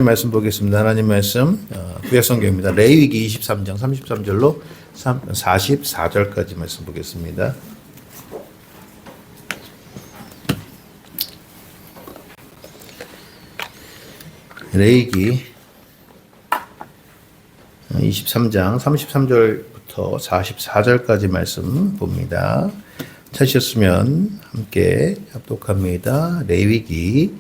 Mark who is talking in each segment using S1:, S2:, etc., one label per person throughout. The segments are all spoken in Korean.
S1: 말씀 보겠습니다. 하나님 말씀 구약성경입니다. 레위기 23장 33절로 44절까지 말씀 보겠습니다. 레위기 23장 33절부터 44절까지 말씀 봅니다. 찾으셨으면 함께 합독합니다. 레위기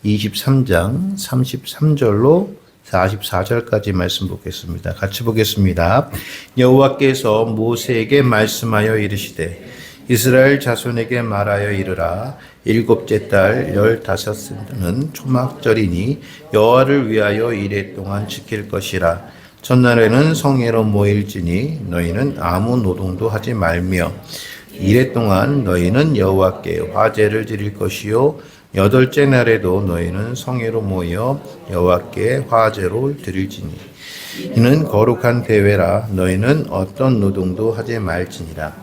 S1: 23장 33절로 44절까지 말씀 보겠습니다. 같이 보겠습니다. 여호와께서 모세에게 말씀하여 이르시되 이스라엘 자손에게 말하여 이르라. 일곱째 달 15는 초막절이니 여호와를 위하여 이레 동안 지킬 것이라. 첫날에는 성회로 모일지니 너희는 아무 노동도 하지 말며 이레 동안 너희는 여호와께 화제를 드릴 것이요 여덟째 날에도 너희는 성회로 모여 여호와께 화제로 드릴지니 이는 거룩한 대회라. 너희는 어떤 노동도 하지 말지니라.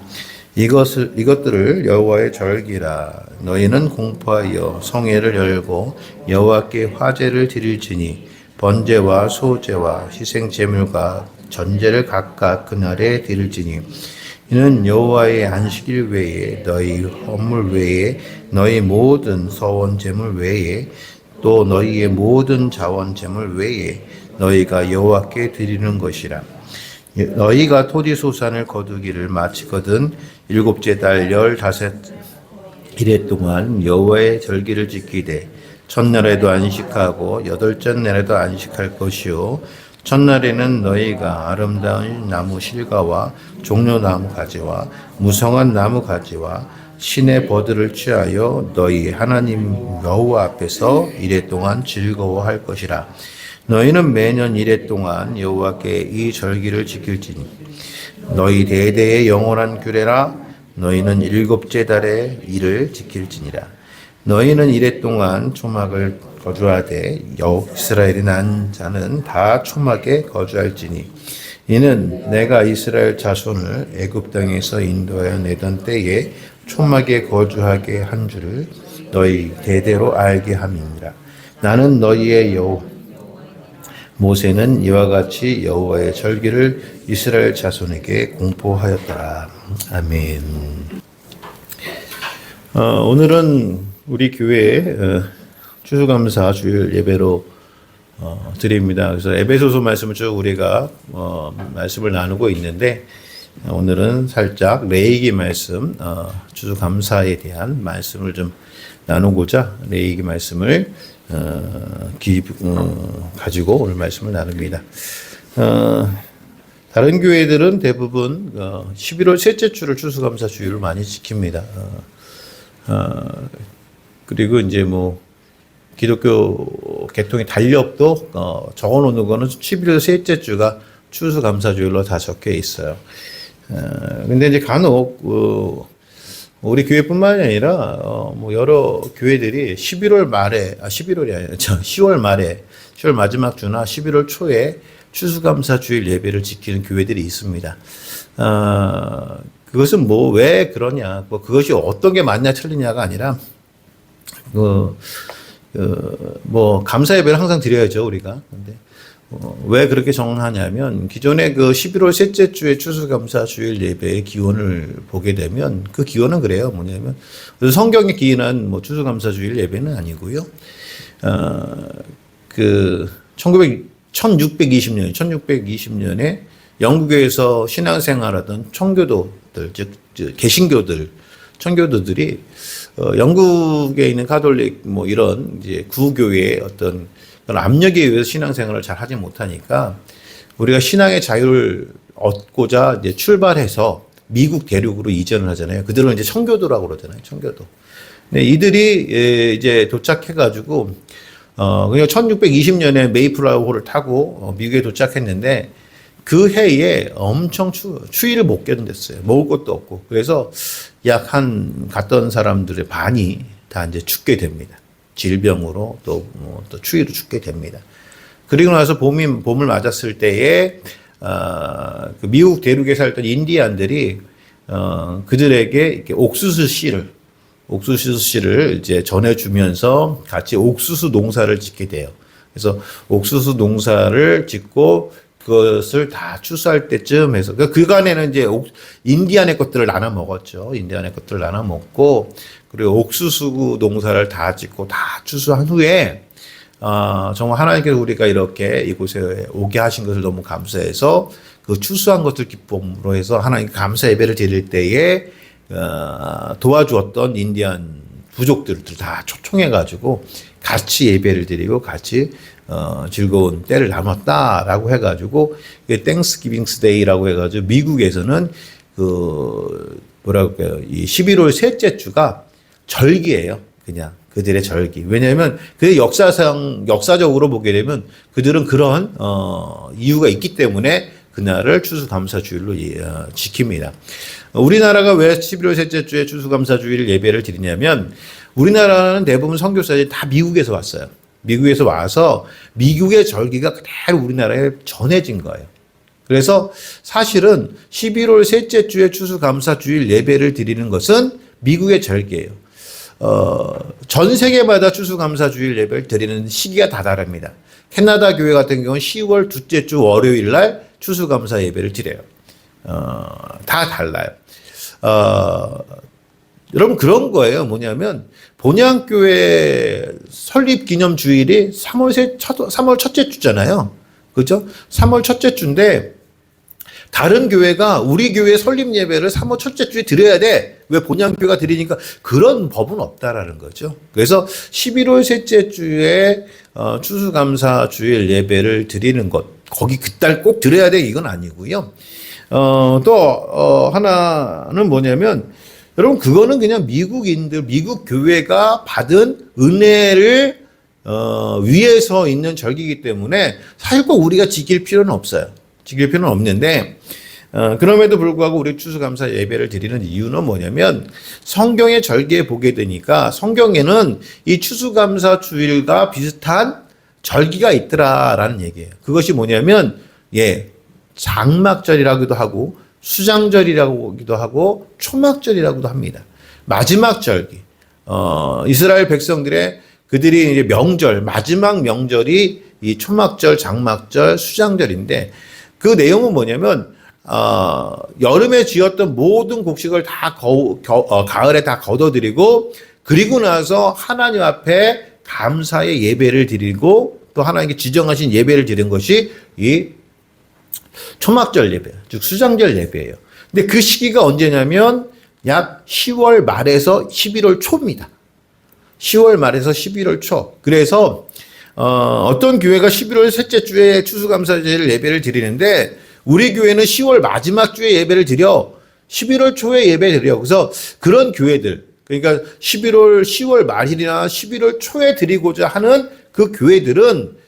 S1: 이것들을 여호와의 절기라. 너희는 공포하여 성회를 열고 여호와께 화제를 드릴지니 번제와 소제와 희생 제물과 전제를 각각 그날에 드릴지니 이는 여호와의 안식일 외에 너희 헌물 외에 너희 모든 서원 제물 외에 또 너희의 모든 자원 제물 외에 너희가 여호와께 드리는 것이라. 너희가 토지소산을 거두기를 마치거든 일곱째 달 15일에 동안 여호와의 절기를 지키되 첫날에도 안식하고 여덟째 날에도 안식할 것이요 첫날에는 너희가 아름다운 나무 실과와 종려나무 가지와 무성한 나무 가지와 신의 버들을 취하여 너희 하나님 여호와 앞에서 이레 동안 즐거워할 것이라. 너희는 매년 이레 동안 여호와께 이 절기를 지킬지니 너희 대대의 영원한 규례라. 너희는 일곱째 달에 이를 지킬지니라. 너희는 이레 동안 초막을 거주하되 이스라엘이 난 자는 다 초막에 거주할지니 이는 내가 이스라엘 자손을 애굽 땅에서 인도하여 내던 때에 초막에 거주하게 한 줄을 너희 대대로 알게 함이니라. 나는 너희의 모세는 이와 같이 여호와의 절기를 이스라엘 자손에게 공포하였더라. 아멘. 오늘은 우리 교회에 추수감사 주일 예배로 드립니다. 그래서 에베소서 말씀을 쭉 우리가 말씀을 나누고 있는데 오늘은 살짝 레위기 말씀 추수감사에 대한 말씀을 좀 나누고자 레위기 말씀을 가지고 오늘 말씀을 나눕니다. 다른 교회들은 대부분 11월 셋째 주를 추수감사 주일을 많이 지킵니다. 그리고 이제 뭐 기독교 계통의 달력도 적어 놓는 거는 11월 셋째 주가 추수감사주일로 다 적혀 있어요. 근데 이제 간혹 우리 교회뿐만이 아니라 뭐 여러 교회들이 11월 말에 11월이 아니라 10월 말에 10월 마지막 주나 11월 초에 추수감사주일 예배를 지키는 교회들이 있습니다. 그것은 뭐 왜 그러냐, 그것이 어떤 게 맞냐 틀리냐가 아니라 뭐 감사 예배를 항상 드려야죠 우리가. 근데 왜 그렇게 정하냐면 기존의 그 11월 셋째 주의 추수감사 주일 예배의 기원을 보게 되면 그 기원은 그래요. 뭐냐면 성경에 기인한 뭐 추수감사 주일 예배는 아니고요. 1620년에 영국에서 신앙생활하던 청교도들, 즉 개신교들, 청교도들이 영국에 있는 가톨릭 뭐 이런 이제 구교회의 어떤 그런 압력에 의해서 신앙생활을 잘 하지 못하니까 우리가 신앙의 자유를 얻고자 이제 출발해서 미국 대륙으로 이전을 하잖아요. 그들은 이제 청교도라고 그러잖아요. 청교도. 근데 이들이 이제 도착해가지고 그냥 1620년에 메이플라워호를 타고 미국에 도착했는데 그 해에 엄청 추위를 못 견뎠어요. 먹을 것도 없고. 그래서 갔던 사람들의 반이 다 이제 죽게 됩니다. 질병으로 또 추위로 죽게 됩니다. 그리고 나서 봄을 맞았을 때에 그 미국 대륙에 살던 인디안들이 그들에게 이렇게 옥수수 씨를 이제 전해주면서 같이 옥수수 농사를 짓게 돼요. 그래서 옥수수 농사를 짓고 그것을 다 추수할 때쯤 해서 그간에는 이제 인디안의 것들을 나눠 먹었죠. 인디안의 것들을 나눠 먹고 그리고 옥수수 농사를 다 짓고 다 추수한 후에 정말 하나님께서 우리가 이렇게 이곳에 오게 하신 것을 너무 감사해서 그 추수한 것을 기쁨으로 해서 하나님께 감사 예배를 드릴 때에 도와주었던 인디안 부족들을 다 초청해 가지고 같이 예배를 드리고 같이 즐거운 때를 나눴다라고 해가지고 땡스기빙스 데이라고 해가지고 미국에서는 그 뭐라고 할까요? 이 11월 셋째 주가 절기예요. 그냥 그들의 절기. 왜냐하면 그 역사적으로 보게 되면 그들은 그런 이유가 있기 때문에 그날을 추수감사주일로 지킵니다. 우리나라가 왜 11월 셋째 주에 추수감사주일 예배를 드리냐면 우리나라는 대부분 선교사들이 다 미국에서 왔어요. 미국에서 와서 미국의 절기가 그대로 우리나라에 전해진 거예요. 그래서 사실은 11월 셋째 주에 추수감사주일 예배를 드리는 것은 미국의 절기예요. 전 세계마다 추수감사주일 예배를 드리는 시기가 다 다릅니다. 캐나다 교회 같은 경우는 10월 둘째 주 월요일 날 추수감사 예배를 드려요. 다 달라요. 여러분 그런 거예요. 뭐냐면 본향교회 설립 기념 주일이 3월 첫째 주잖아요. 그죠? 3월 첫째 주인데 다른 교회가 우리 교회 설립 예배를 3월 첫째 주에 드려야 돼. 왜 본향교회가 드리니까 그런 법은 없다라는 거죠. 그래서 11월 셋째 주에 추수감사 주일 예배를 드리는 것 거기 그달 꼭 드려야 돼 이건 아니고요. 또 하나는 뭐냐면 여러분 그거는 그냥 미국인들 미국 교회가 받은 은혜를 위해서 있는 절기이기 때문에 사실 꼭 우리가 지킬 필요는 없어요. 지킬 필요는 없는데 그럼에도 불구하고 우리 추수감사 예배를 드리는 이유는 뭐냐면 성경의 절기에 보게 되니까 성경에는 이 추수감사 주일과 비슷한 절기가 있더라라는 얘기예요. 그것이 뭐냐면 장막절이라고도 하고 수장절이라고도 하고 초막절이라고도 합니다. 마지막 절기. 이스라엘 백성들의 그들이 이제 명절, 마지막 명절이 이 초막절, 장막절, 수장절인데 그 내용은 뭐냐면 여름에 지었던 모든 곡식을 다 가을에 다 걷어들이고 그리고 나서 하나님 앞에 감사의 예배를 드리고 또 하나님께 지정하신 예배를 드린 것이 이 초막절 예배, 즉 수장절 예배예요. 근데 그 시기가 언제냐면 약 10월 말에서 11월 초입니다. 10월 말에서 11월 초. 그래서 어떤 교회가 11월 셋째 주에 추수감사절 예배를 드리는데 우리 교회는 10월 마지막 주에 예배를 드려 11월 초에 예배 드려. 그래서 그런 교회들 그러니까 10월 말이나 11월 초에 드리고자 하는 그 교회들은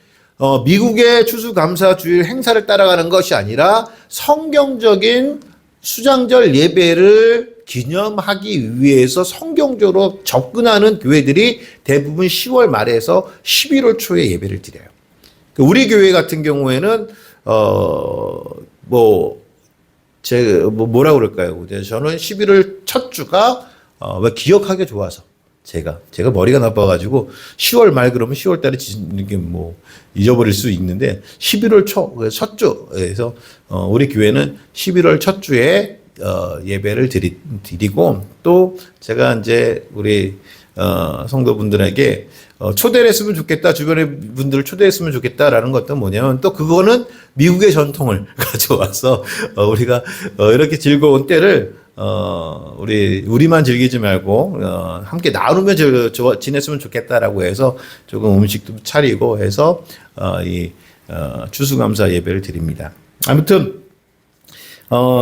S1: 미국의 추수감사주일 행사를 따라가는 것이 아니라 성경적인 수장절 예배를 기념하기 위해서 성경적으로 접근하는 교회들이 대부분 10월 말에서 11월 초에 예배를 드려요. 우리 교회 같은 경우에는 뭐라고 그럴까요? 저는 11월 첫 주가 왜 기억하기 좋아서 제가 머리가 나빠가지고 10월 말 그러면 10월 달에 짓는 게 잊어버릴 수 있는데 11월 첫 주에서 우리 교회는 11월 첫 주에 예배를 드리고 또 제가 이제 우리 성도분들에게 초대를 했으면 좋겠다 주변의 분들을 초대했으면 좋겠다라는 것도 뭐냐면 또 그거는 미국의 전통을 가져와서 우리가 이렇게 즐거운 때를 우리만 즐기지 말고 함께 나누며 지냈으면 좋겠다라고 해서 조금 음식도 차리고 해서 이 추수감사 예배를 드립니다. 아무튼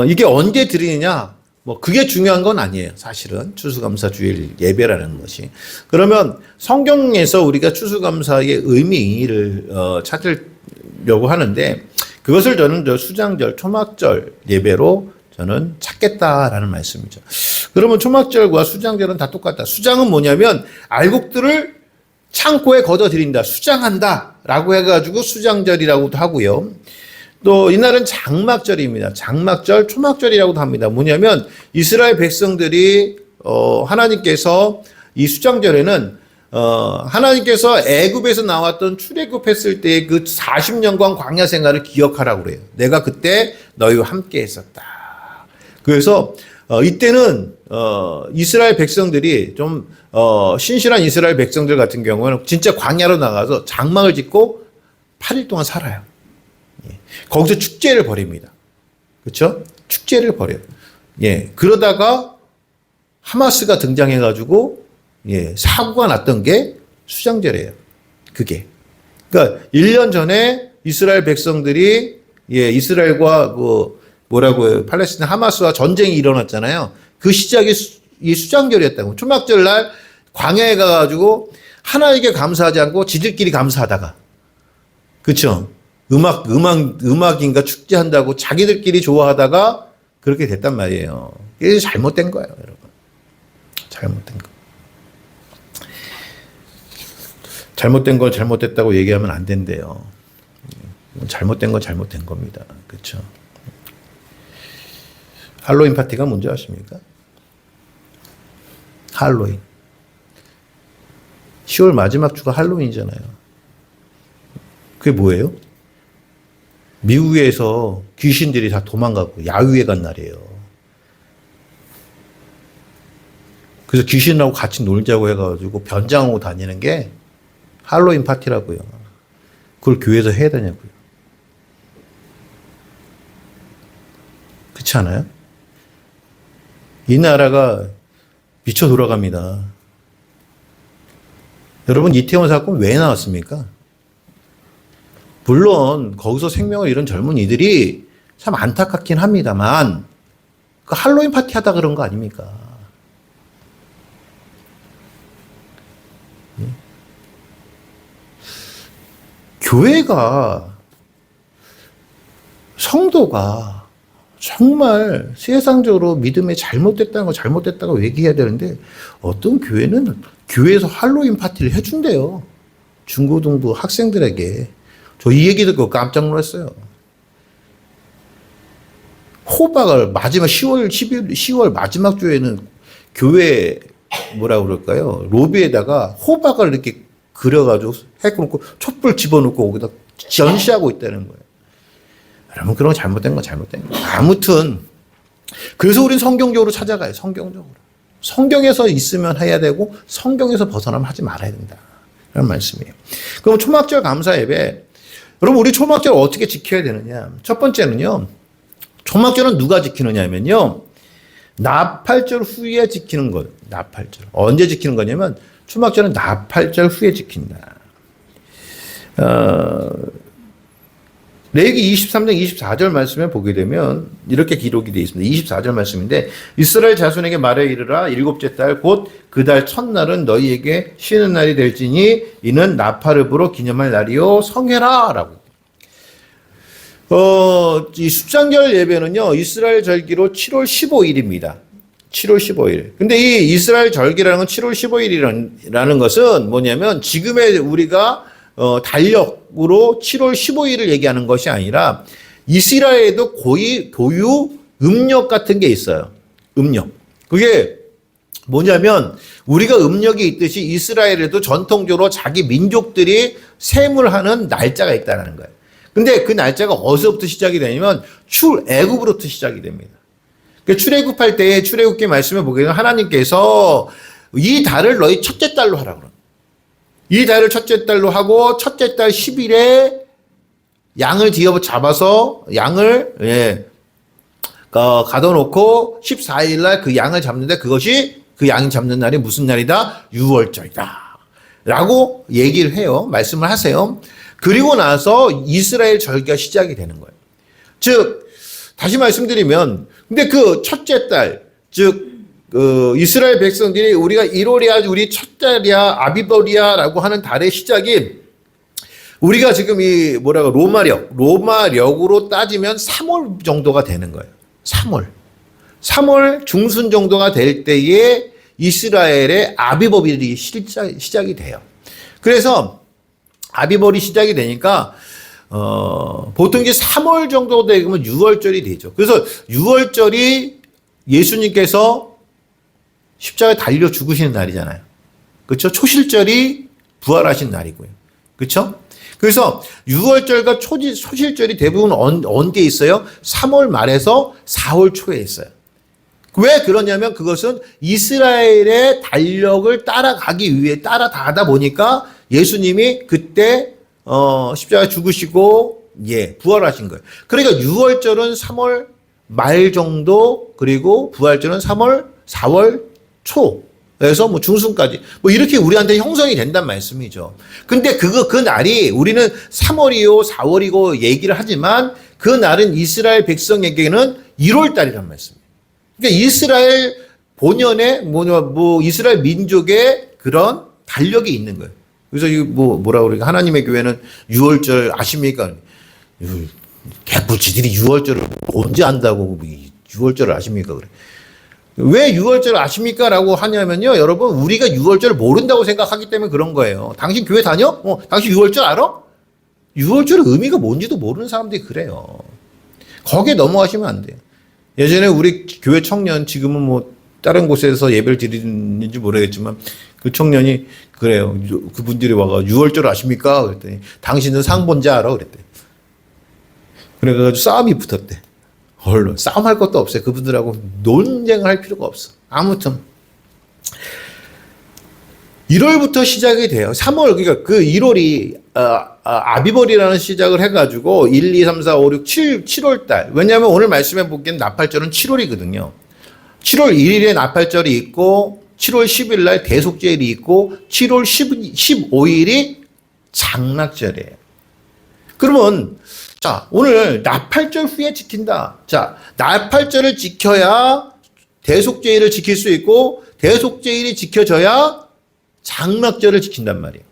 S1: 이게 언제 드리느냐 그게 중요한 건 아니에요. 사실은 추수감사 주일 예배라는 것이. 그러면 성경에서 우리가 추수감사의 의미를 찾으려고 하는데 그것을 저는 수장절, 초막절 예배로 저는 찾겠다라는 말씀이죠. 그러면 초막절과 수장절은 다 똑같다. 수장은 뭐냐면 알곡들을 창고에 걷어들인다. 수장한다. 라고 해가지고 수장절이라고도 하고요. 또 이날은 장막절입니다. 장막절, 초막절이라고도 합니다. 뭐냐면 이스라엘 백성들이 하나님께서 이 수장절에는 하나님께서 애굽에서 나왔던 출애굽했을 때 그 40년간 광야 생활을 기억하라고 그래요. 내가 그때 너희와 함께 했었다. 그래서 이때는 이스라엘 백성들이 좀 신실한 이스라엘 백성들 같은 경우는 진짜 광야로 나가서 장막을 짓고 8일 동안 살아요. 거기서 축제를 벌입니다. 그렇죠? 축제를 벌여요. 예. 그러다가 하마스가 등장해가지고 사고가 났던 게 수장절이에요. 그게. 그러니까 1년 전에 이스라엘 백성들이 이스라엘과 팔레스타인 하마스와 전쟁이 일어났잖아요. 그 시작이 이 수장절이었다고. 초막절 날 광야에 가가지고 하나님께 감사하지 않고 지들끼리 감사하다가, 그렇죠? 음악인가 축제한다고 자기들끼리 좋아하다가 그렇게 됐단 말이에요. 이게 잘못된 거예요, 여러분. 잘못된 거. 잘못된 걸 잘못됐다고 얘기하면 안 된대요. 잘못된 건 잘못된 겁니다. 그렇죠? 할로윈 파티가 뭔지 아십니까? 할로윈. 10월 마지막 주가 할로윈이잖아요. 그게 뭐예요? 미국에서 귀신들이 다 도망가고 야유회 간 날이에요. 그래서 귀신하고 같이 놀자고 해가지고 변장하고 다니는 게 할로윈 파티라고요. 그걸 교회에서 해야 되냐고요. 그렇지 않아요? 이 나라가 미쳐 돌아갑니다. 여러분, 이태원 사건 왜 나왔습니까? 물론 거기서 생명을 잃은 젊은이들이 참 안타깝긴 합니다만 그 할로윈 파티 하다 그런 거 아닙니까? 교회가, 성도가 정말 세상적으로 믿음에 잘못됐다고 얘기해야 되는데 어떤 교회는 교회에서 할로윈 파티를 해준대요. 중고등부 학생들에게. 저 이 얘기 듣고 깜짝 놀랐어요. 호박을 마지막 10월 마지막 주에는 교회 뭐라고 그럴까요? 로비에다가 호박을 이렇게 그려가지고 해놓고 촛불 집어넣고 거기다 전시하고 있다는 거예요. 여러분, 그런 거 잘못된 건 잘못된 거예요. 아무튼 그래서 우린 성경적으로 찾아가요. 성경적으로. 성경에서 있으면 해야 되고 성경에서 벗어나면 하지 말아야 된다. 그런 말씀이에요. 그럼 초막절 감사 예배. 여러분, 우리 초막절 어떻게 지켜야 되느냐? 첫 번째는요. 초막절은 누가 지키느냐면요. 나팔절 후에 지키는 거예요. 나팔절. 언제 지키는 거냐면 초막절은 나팔절 후에 지킨다. 레위기 23장 24절 말씀에 보게 되면 이렇게 기록이 되어 있습니다. 24절 말씀인데 이스라엘 자손에게 말해 이르라 일곱째 달 곧 그 달 첫날은 너희에게 쉬는 날이 될지니 이는 나팔읍으로 기념할 날이요 성회라 라고. 이 숫장절 예배는요 이스라엘 절기로 7월 15일입니다. 7월 15일. 근데 이 이스라엘 절기라는 건 7월 15일이라는 것은 뭐냐면 지금의 우리가 달력으로 7월 15일을 얘기하는 것이 아니라 이스라엘에도 고유 음력 같은 게 있어요. 음력. 그게 뭐냐면 우리가 음력이 있듯이 이스라엘에도 전통적으로 자기 민족들이 셈을 하는 날짜가 있다는 거예요. 근데 그 날짜가 어디서부터 시작이 되냐면 출애굽으로부터 시작이 됩니다. 출애굽할 때 출애굽기 말씀에 보게 되면 하나님께서 이 달을 너희 첫째 달로 하라고 그래요. 이 달을 첫째 달로 하고 첫째 달 10일에 양을 잡아서 양을 가둬놓고 14일 날 그 양을 잡는데 그것이 그 양이 잡는 날이 무슨 날이다? 유월절이다 라고 얘기를 해요. 말씀을 하세요. 그리고 나서 이스라엘 절기가 시작이 되는 거예요. 즉 다시 말씀드리면 근데 그 첫째 달 즉 이스라엘 백성들이 우리가 1월이야 우리 첫 달이야 아비벌이야라고 하는 달의 시작이 우리가 지금 이 로마력으로 따지면 3월 정도가 되는 거예요. 3월 중순 정도가 될 때에 이스라엘의 아비벌이 시작이 돼요. 그래서 아비벌이 시작이 되니까 보통 이제 3월 정도 되면 6월절이 되죠. 그래서 6월절이 예수님께서 십자가에 달려 죽으시는 날이잖아요. 그렇죠? 초실절이 부활하신 날이고요. 그렇죠? 그래서 6월절과 초실절이 대부분 언제 있어요? 3월 말에서 4월 초에 있어요. 왜 그러냐면 그것은 이스라엘의 달력을 따라가기 위해 따라가다 보니까 예수님이 그때 십자가에 죽으시고 부활하신 거예요. 그러니까 6월절은 3월 말 정도, 그리고 부활절은 4월 초에서 뭐 중순까지 뭐 이렇게 우리한테 형성이 된단 말씀이죠. 근데 그 날이 우리는 3월이요 4월이고 얘기를 하지만 그 날은 이스라엘 백성에게는 1월 달이란 말씀이에요. 그러니까 이스라엘 본연의 이스라엘 민족의 그런 달력이 있는 거예요. 그래서 이 뭐라 그러니까 하나님의 교회는 6월절 아십니까? 개뿔지들이 6월절을 언제 안다고 6월절을 아십니까? 그래. 왜 6월절을 아십니까? 라고 하냐면요. 여러분, 우리가 6월절을 모른다고 생각하기 때문에 그런 거예요. 당신 교회 다녀? 당신 6월절 알아? 6월절의 의미가 뭔지도 모르는 사람들이 그래요. 거기에 넘어가시면 안 돼요. 예전에 우리 교회 청년, 지금은 뭐 다른 곳에서 예배를 드리는지 모르겠지만 그 청년이 그래요. 그분들이 와가 6월절 아십니까? 그랬더니 당신은 상 본지 알아? 그랬대. 그래가지고 싸움이 붙었대. 얼른 싸움할 것도 없어요. 그분들하고 논쟁할 필요가 없어. 아무튼 1월부터 시작이 돼요. 3월 그러니까 그 1월이 아비벌이라는 시작을 해가지고 1, 2, 3, 4, 5, 6, 7월 달. 왜냐하면 오늘 말씀해 보기엔 나팔절은 7월이거든요. 7월 1일에 나팔절이 있고 7월 10일 날 대속절이 있고 7월 15일이 장락절이에요. 그러면 자, 오늘 나팔절 후에 지킨다. 자, 나팔절을 지켜야 대속죄일을 지킬 수 있고 대속죄일이 지켜져야 장락절을 지킨단 말이에요.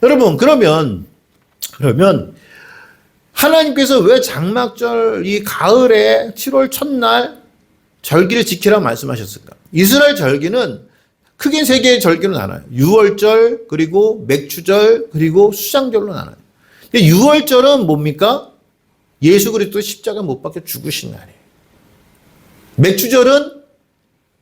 S1: 여러분, 그러면 하나님께서 왜 장막절 이 가을에 7월 첫날 절기를 지키라고 말씀하셨을까? 이스라엘 절기는 크게 세 개의 절기로 나눠요. 유월절, 그리고 맥추절, 그리고 수장절로 나눠요. 6월절은 뭡니까? 예수 그리스도 십자가 못 박혀 죽으신 날이에요. 맥추절은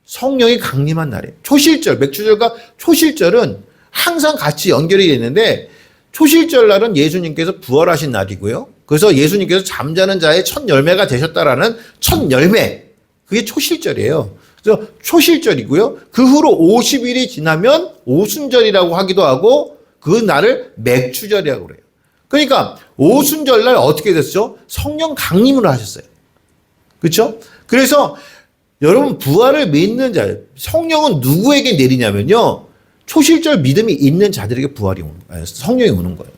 S1: 성령이 강림한 날이에요. 초실절, 맥추절과 초실절은 항상 같이 연결이 되는데 초실절 날은 예수님께서 부활하신 날이고요. 그래서 예수님께서 잠자는 자의 첫 열매가 되셨다라는 첫 열매, 그게 초실절이에요. 그래서 초실절이고요. 그 후로 50일이 지나면 오순절이라고 하기도 하고 그 날을 맥추절이라고 그래요. 그러니까 오순절 날 어떻게 됐죠? 성령 강림을 하셨어요. 그렇죠? 그래서 여러분 부활을 믿는 자, 성령은 누구에게 내리냐면요. 초실절 믿음이 있는 자들에게 부활이 오는 거예요. 성령이 오는 거예요.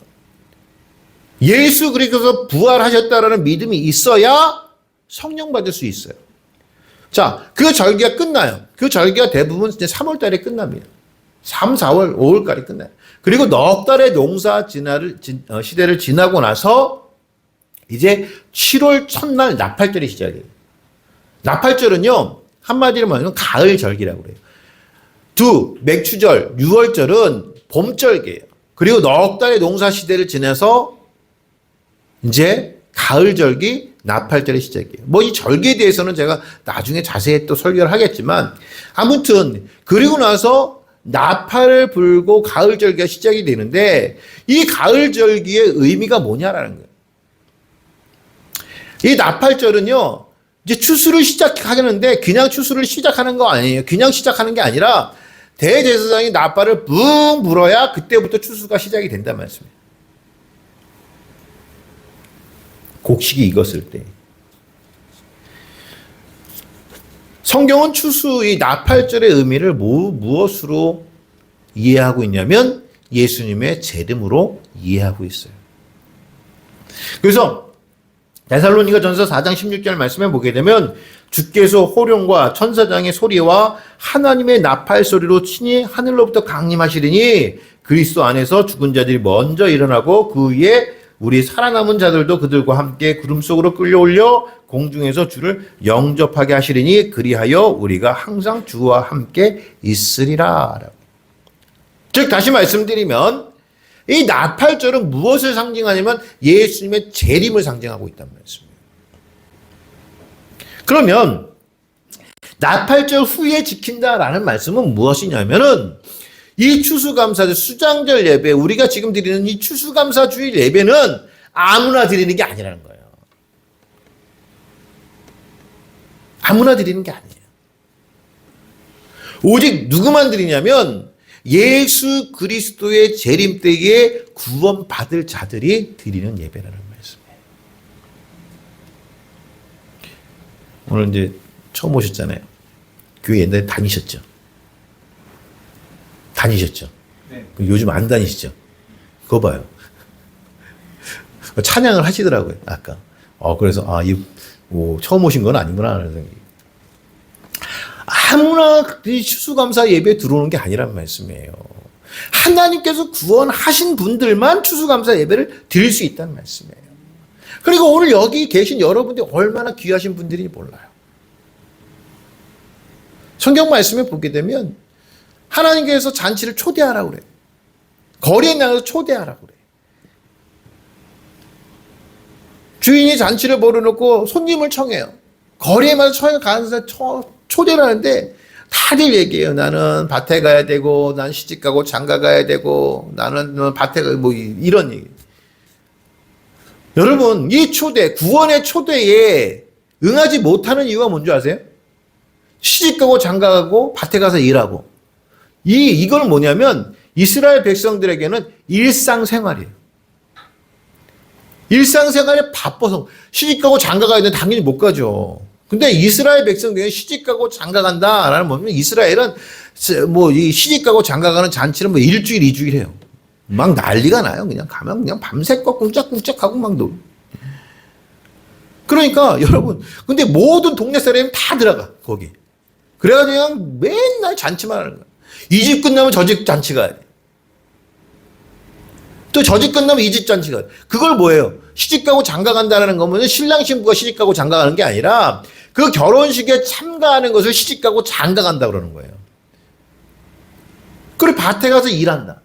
S1: 예수 그리스도께서 부활하셨다라는 믿음이 있어야 성령 받을 수 있어요. 자, 그 절기가 끝나요. 그 절기가 대부분 이제 3월 달에 끝납니다. 3, 4월, 5월까지 끝나요. 그리고 넉 달의 농사 시대를 지나고 나서 이제 7월 첫날 나팔절이 시작이에요. 나팔절은요, 한마디로 말하면 가을 절기라고 그래요. 맥추절, 6월절은 봄절기예요. 그리고 넉 달의 농사 시대를 지나서 이제 가을절기, 나팔절의 시작이에요. 뭐 이 절기에 대해서는 제가 나중에 자세히 또 설교를 하겠지만 아무튼 그리고 나서 나팔을 불고 가을절기가 시작이 되는데 이 가을절기의 의미가 뭐냐라는 거예요. 이 나팔절은요, 이제 추수를 시작하겠는데 그냥 추수를 시작하는 거 아니에요. 그냥 시작하는 게 아니라 대제사장이 나팔을 붕 불어야 그때부터 추수가 시작이 된단 말씀이에요. 곡식이 익었을 때. 성경은 이 나팔절의 의미를 무엇으로 이해하고 있냐면 예수님의 재림으로 이해하고 있어요. 그래서 데살로니가전서 4장 16절 말씀에 보게 되면 주께서 호령과 천사장의 소리와 하나님의 나팔 소리로 친히 하늘로부터 강림하시리니 그리스도 안에서 죽은 자들이 먼저 일어나고 그 위에 우리 살아남은 자들도 그들과 함께 구름 속으로 끌려올려 공중에서 주를 영접하게 하시리니 그리하여 우리가 항상 주와 함께 있으리라. 즉 다시 말씀드리면 이 나팔절은 무엇을 상징하냐면 예수님의 재림을 상징하고 있다는 말씀이에요. 그러면 나팔절 후에 지킨다라는 말씀은 무엇이냐면은 이 추수감사절 수장절 예배, 우리가 지금 드리는 이 추수감사 주일 예배는 아무나 드리는 게 아니라는 거예요. 아무나 드리는 게 아니에요. 오직 누구만 드리냐면 예수 그리스도의 재림 때에 구원받을 자들이 드리는 예배라는 말씀이에요. 오늘 이제 처음 오셨잖아요. 교회 옛날에 다니셨죠? 네. 요즘 안 다니시죠? 그거 봐요. 찬양을 하시더라고요, 아까. 그래서, 처음 오신 건 아니구나. 그래서 아무나 이 추수감사 예배에 들어오는 게 아니란 말씀이에요. 하나님께서 구원하신 분들만 추수감사 예배를 드릴 수 있다는 말씀이에요. 그리고 오늘 여기 계신 여러분들이 얼마나 귀하신 분들인지 몰라요. 성경 말씀에 보게 되면 하나님께서 잔치를 초대하라고 그래요. 거리에 나가서 초대하라고 그래요. 주인이 잔치를 벌여놓고 손님을 청해요. 거리에만 가서 초대를 하는데 다들 얘기해요. 나는 밭에 가야 되고, 난 시집 가고 장가 가야 되고, 나는 밭에 가고, 뭐 이런 얘기. 여러분, 이 초대, 구원의 초대에 응하지 못하는 이유가 뭔지 아세요? 시집 가고 장가 가고 밭에 가서 일하고. 이건 뭐냐면 이스라엘 백성들에게는 일상생활이에요. 일상생활에 바빠서 시집 가고 장가 가야 되는데 당연히 못 가죠. 근데 이스라엘 백성들은 시집 가고 장가 간다라는 뭐냐면 이스라엘은 이 시집 가고 장가 가는 잔치는 일주일, 2주일 해요. 막 난리가 나요. 그냥 가면 그냥 밤새껏 꿍짝꿍짝하고 막 놀. 그러니까 여러분, 근데 모든 동네 사람이 다 들어가 거기. 그래가지고 그냥 맨날 잔치만 하는 거야. 이 집 끝나면 저 집 잔치 가야 돼. 또 저 집 끝나면 이 집 잔치 가야 돼. 그걸 뭐예요? 시집 가고 장가 간다는 거면 신랑 신부가 시집 가고 장가 가는 게 아니라 그 결혼식에 참가하는 것을 시집 가고 장가 간다 그러는 거예요. 그리고 밭에 가서 일한다.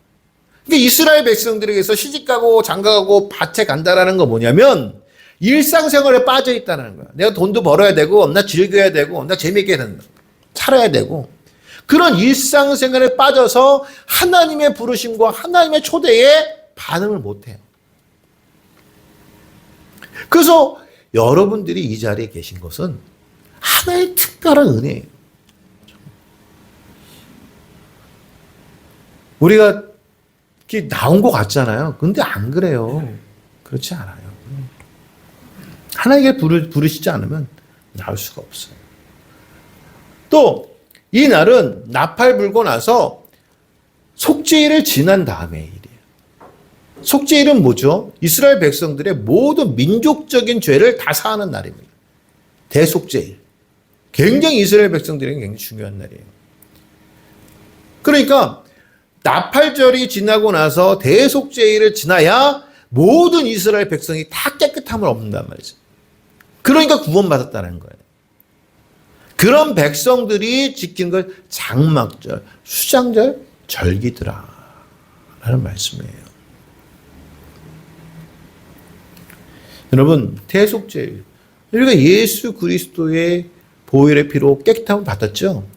S1: 그러니까 이스라엘 백성들에게서 시집 가고 장가 가고 밭에 간다라는 거 뭐냐면 일상생활에 빠져 있다는 거야. 내가 돈도 벌어야 되고, 나 즐겨야 되고, 나 재미있게 살아야 되고, 그런 일상생활에 빠져서 하나님의 부르심과 하나님의 초대에 반응을 못해요. 그래서 여러분들이 이 자리에 계신 것은 하나의 특별한 은혜예요. 우리가 이렇게 나온 것 같잖아요. 근데 안 그래요. 그렇지 않아요. 하나님께 부르시지 않으면 나올 수가 없어요. 또 이 날은 나팔 불고 나서 속죄일을 지난 다음의 일이에요. 속죄일은 뭐죠? 이스라엘 백성들의 모든 민족적인 죄를 다 사하는 날입니다. 대속죄일. 굉장히 이스라엘 백성들에게 굉장히 중요한 날이에요. 그러니까 나팔절이 지나고 나서 대속죄일을 지나야 모든 이스라엘 백성이 다 깨끗함을 얻는단 말이죠. 그러니까 구원받았다는 거예요. 그런 백성들이 지킨 걸 장막절, 수장절, 절기더라 라는 말씀이에요. 여러분, 대속죄일. 우리가 예수 그리스도의 보혈의 피로 깨끗함을 받았죠.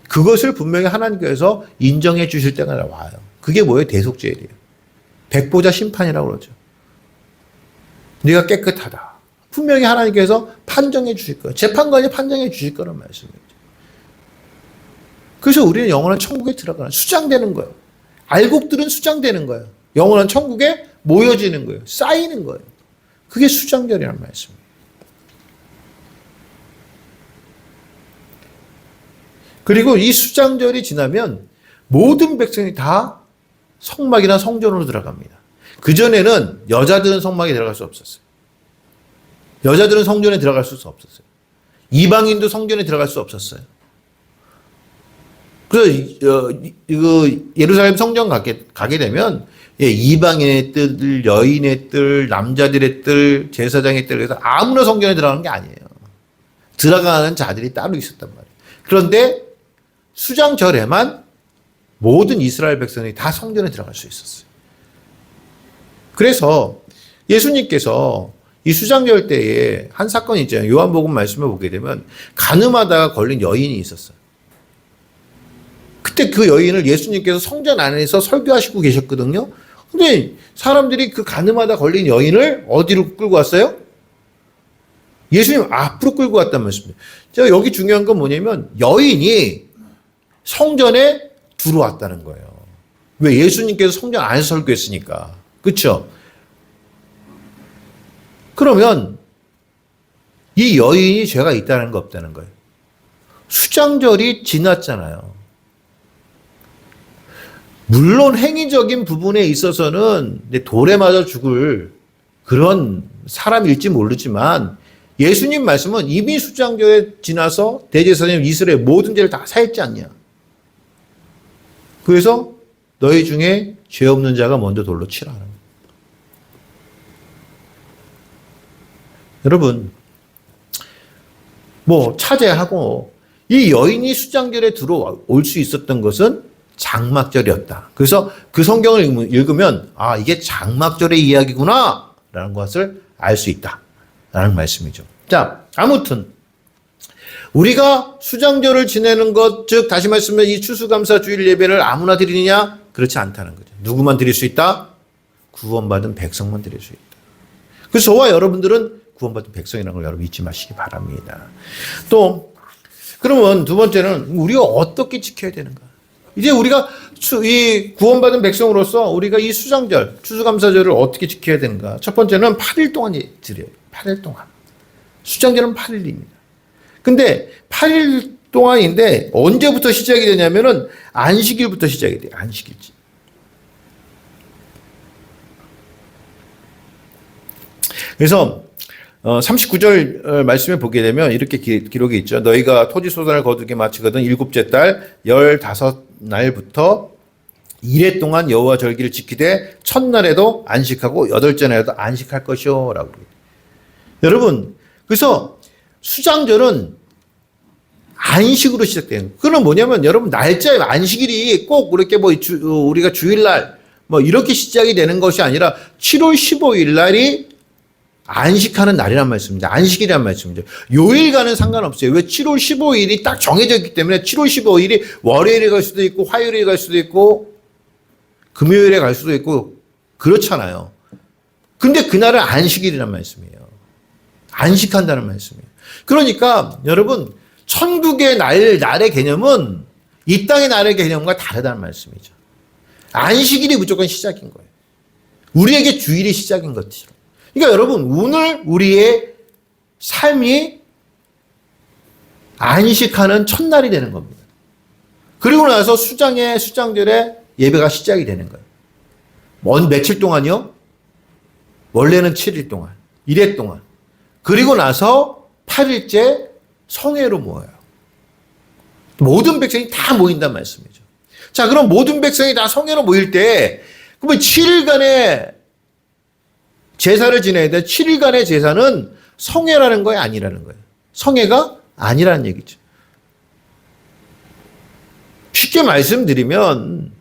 S1: 그것을 분명히 하나님께서 인정해 주실 때가 와요. 그게 뭐예요? 대속죄일이에요. 백보자 심판이라고 그러죠. 네가 깨끗하다. 분명히 하나님께서 판정해 주실 거예요. 재판관이 판정해 주실 거란 말씀이죠. 그래서 우리는 영원한 천국에 들어가는, 수장되는 거예요. 알곡들은 수장되는 거예요. 영원한 천국에 모여지는 거예요. 쌓이는 거예요. 그게 수장절이란 말씀이에요. 그리고 이 수장절이 지나면 모든 백성이 다 성막이나 성전으로 들어갑니다. 그전에는 여자들은 성막에 들어갈 수 없었어요. 여자들은 성전에 들어갈 수 없었어요. 이방인도 성전에 들어갈 수 없었어요. 그래서 예루살렘 성전 가게 되면 이방인의 뜰, 여인의 뜰, 남자들의 뜰, 제사장의 뜰, 그래서 아무나 성전에 들어가는 게 아니에요. 들어가는 자들이 따로 있었단 말이에요. 그런데 수장절에만 모든 이스라엘 백성이 다 성전에 들어갈 수 있었어요. 그래서 예수님께서 이 수장절 때에 한 사건이 있잖아요. 요한복음 말씀을 보게 되면 가늠하다가 걸린 여인이 있었어요. 그때 그 여인을 예수님께서 성전 안에서 설교하시고 계셨거든요. 근데 사람들이 그 가늠하다 걸린 여인을 어디로 끌고 왔어요? 예수님 앞으로 끌고 왔단 말씀입니다. 제가 여기 중요한 건 뭐냐면 여인이 성전에 들어왔다는 거예요. 왜? 예수님께서 성전 안에서 설교했으니까. 그렇죠? 그러면 이 여인이 죄가 있다는 거 없다는 거예요. 수장절이 지났잖아요. 물론 행위적인 부분에 있어서는 돌에 맞아 죽을 그런 사람일지 모르지만 예수님 말씀은 이미 수장절에 지나서 대제사장님 이스라엘 모든 죄를 다 사했지 않냐. 그래서 너희 중에 죄 없는 자가 먼저 돌로 치라. 여러분, 뭐 차제하고 이 여인이 수장절에 들어올 수 있었던 것은 장막절이었다. 그래서 그 성경을 읽으면 아, 이게 장막절의 이야기구나 라는 것을 알 수 있다 라는 말씀이죠. 자, 아무튼 우리가 수장절을 지내는 것, 즉 다시 말씀하면 이 추수감사 주일 예배를 아무나 드리느냐? 그렇지 않다는 거죠. 누구만 드릴 수 있다? 구원받은 백성만 드릴 수 있다. 그래서 저와 여러분들은 구원받은 백성이라는 걸 여러분 잊지 마시기 바랍니다. 또 그러면 두 번째는 우리가 어떻게 지켜야 되는가? 이제 우리가 이 구원받은 백성으로서 우리가 이 수장절, 추수감사절을 어떻게 지켜야 되는가? 첫 번째는 8일 동안 드려요. 8일 동안. 수장절은 8일입니다. 근데 8일 동안인데 언제부터 시작이 되냐면은 안식일부터 시작이 돼요. 안식일지. 그래서 39절 말씀에 보게 되면 이렇게 기록이 있죠. 너희가 토지소산을 거두게 마치거든 일곱째 달 15날부터 이래 동안 여호와 절기를 지키되 첫날에도 안식하고 여덟째 날에도 안식할 것이요 라고. 여러분, 그래서 수장절은 안식으로 시작돼요. 그건 뭐냐면 여러분 날짜에 안식일이 꼭 그렇게 뭐 우리가 주일날 뭐 이렇게 시작이 되는 것이 아니라 7월 15일 날이 안식하는 날이란 말씀입니다. 안식일이란 말씀이죠. 요일과는 상관없어요. 왜 7월 15일이 딱 정해져 있기 때문에 7월 15일이 월요일에 갈 수도 있고 화요일에 갈 수도 있고 금요일에 갈 수도 있고 그렇잖아요. 근데 그날은 안식일이란 말씀이에요. 안식한다는 말씀이에요. 그러니까 여러분 천국의 날의 개념은 이 땅의 날의 개념과 다르다는 말씀이죠. 안식일이 무조건 시작인 거예요. 우리에게 주일이 시작인 것처럼. 그러니까 여러분 오늘 우리의 삶이 안식하는 첫날이 되는 겁니다. 그리고 나서 수장절에 예배가 시작이 되는 거예요. 며칠 동안요? 원래는 7일 동안, 1회 동안. 그리고 나서 8일째 성회로 모여요. 모든 백성이 다 모인단 말씀이죠. 자, 그럼 모든 백성이 다 성회로 모일 때 그러면 7일간의 제사를 지내야 돼. 7일간의 제사는 성회라는 거예요? 아니라는 거예요? 성회가 아니라는 얘기죠. 쉽게 말씀드리면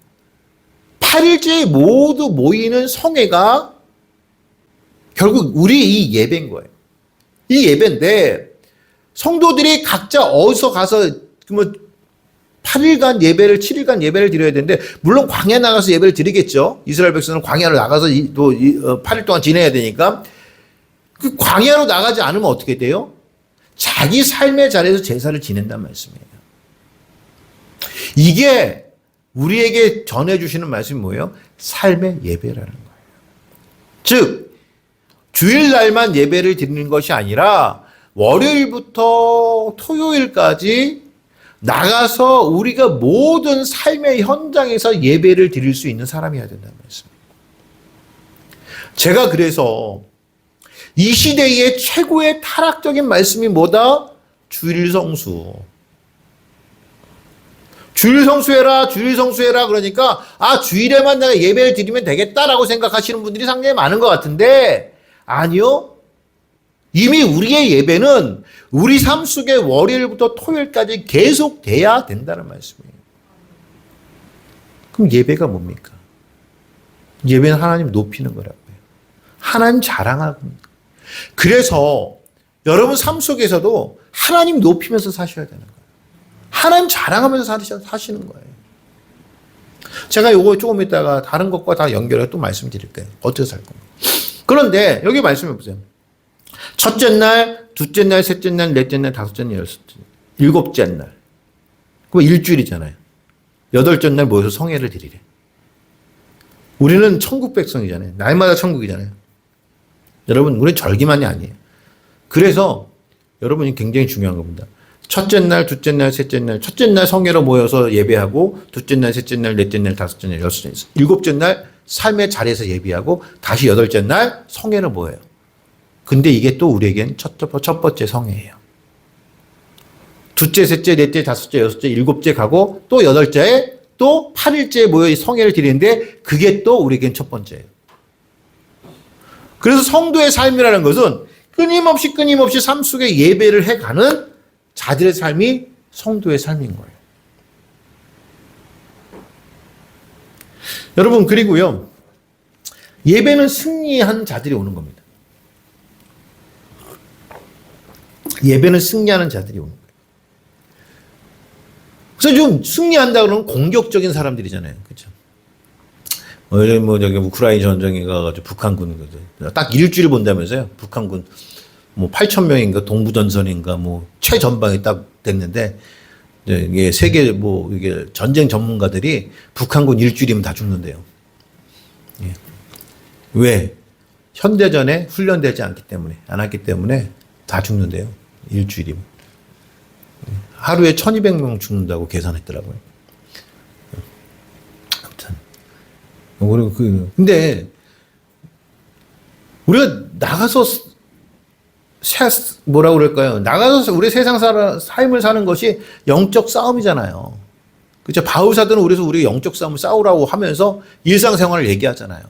S1: 8일째에 모두 모이는 성회가 결국 우리 이 예배인 거예요. 이 예배인데 성도들이 각자 어디서 가서 8일간 예배를 7일간 예배를 드려야 되는데 물론 광야 나가서 예배를 드리겠죠. 이스라엘 백성은 광야를 나가서 또 8일 동안 지내야 되니까 그 광야로 나가지 않으면 어떻게 돼요? 자기 삶의 자리에서 제사를 지낸다는 말씀이에요. 이게 우리에게 전해주시는 말씀이 뭐예요? 삶의 예배라는 거예요. 즉 주일날만 예배를 드리는 것이 아니라 월요일부터 토요일까지 나가서 우리가 모든 삶의 현장에서 예배를 드릴 수 있는 사람이어야 된다는 말씀입니다. 제가 그래서 이 시대의 최고의 타락적인 말씀이 뭐다? 주일성수. 주일성수해라, 주일성수해라 그러니까 주일에만 내가 예배를 드리면 되겠다라고 생각하시는 분들이 상당히 많은 것 같은데 아니요. 이미 우리의 예배는 우리 삶 속에 월요일부터 토요일까지 계속 돼야 된다는 말씀이에요. 그럼 예배가 뭡니까? 예배는 하나님 높이는 거라고요. 하나님 자랑하고. 그래서 여러분 삶 속에서도 하나님 높이면서 사셔야 되는 거예요. 하나님 자랑하면서 사시는 거예요. 제가 요거 조금 이따가 다른 것과 다 연결해 또 말씀드릴 거예요. 어떻게 살 건가. 그런데 여기 말씀해 보세요. 첫째 날, 둘째 날, 셋째 날, 넷째 날, 다섯째 날, 여섯째 날, 일곱째 날. 그럼 일주일이잖아요. 여덟째 날 모여서 성회를 드리래. 우리는 천국 백성이잖아요. 날마다 천국이잖아요. 여러분, 우리는 절기만이 아니에요. 그래서 여러분이 굉장히 중요한 겁니다. 첫째 날, 둘째 날, 셋째 날, 첫째 날 성회로 모여서 예배하고, 둘째 날, 셋째 날, 넷째 날, 다섯째 날, 여섯째 날, 일곱째 날 삶의 자리에서 예배하고, 다시 여덟째 날 성회로 모여요. 근데 이게 또 우리에겐 첫 번째 성회예요. 둘째, 셋째, 넷째, 다섯째, 여섯째, 일곱째 가고, 또 여덟째에 또 8일째에 모여 성회를 드리는데, 그게 또 우리에겐 첫 번째예요. 그래서 성도의 삶이라는 것은 끊임없이 삶 속에 예배를 해가는 자들의 삶이 성도의 삶인 거예요. 여러분, 그리고요, 예배는 승리한 자들이 오는 겁니다. 예배는 승리하는 자들이 오는 거예요. 그래서 좀 승리한다 그러면 공격적인 사람들이잖아요. 그렇죠? 저기 우크라이나 전쟁에 가가지고 북한군 딱 일주일 본다면서요. 북한군 8,000명인가 동부전선인가 최전방에 딱 됐는데 이게 세계 이게 전쟁 전문가들이 북한군 일주일이면 다 죽는데요. 예. 왜? 현대전에 훈련되지 않기 때문에 안 했기 때문에 다 죽는데요. 일주일이면. 하루에 1,200명 죽는다고 계산했더라고요. 아무튼. 근데, 우리가 나가서, 뭐라고 그럴까요? 나가서 우리 세상 삶을 사는 것이 영적 싸움이잖아요. 그죠? 바울사도는 그래서 우리 영적 싸움을 싸우라고 하면서 일상생활을 얘기하잖아요.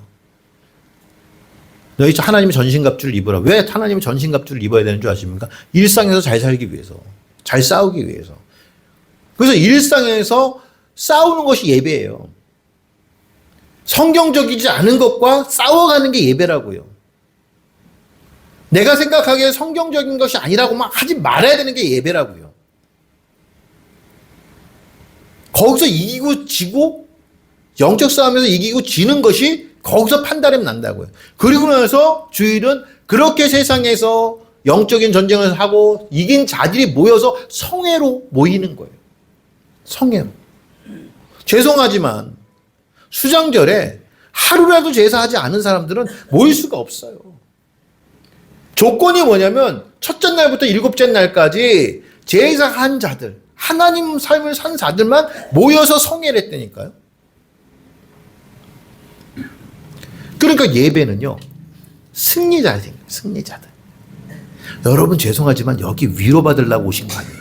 S1: 너희 하나님의 전신갑주를 입으라. 왜 하나님의 전신갑주를 입어야 되는 줄 아십니까? 일상에서 잘 살기 위해서. 잘 싸우기 위해서. 그래서 일상에서 싸우는 것이 예배예요. 성경적이지 않은 것과 싸워가는 게 예배라고요. 내가 생각하기에 성경적인 것이 아니라고만 하지 말아야 되는 게 예배라고요. 거기서 이기고 지고 영적 싸움에서 이기고 지는 것이 거기서 판단이 난다고요. 그리고 나서 주일은 그렇게 세상에서 영적인 전쟁을 하고 이긴 자들이 모여서 성회로 모이는 거예요. 성회로. 죄송하지만 수장절에 하루라도 제사하지 않은 사람들은 모일 수가 없어요. 조건이 뭐냐면 첫째 날부터 일곱째 날까지 제사한 자들, 하나님 삶을 산 자들만 모여서 성회를 했다니까요. 그러니까 예배는요, 승리자들. 여러분 죄송하지만 여기 위로받으려고 오신 거 아니에요.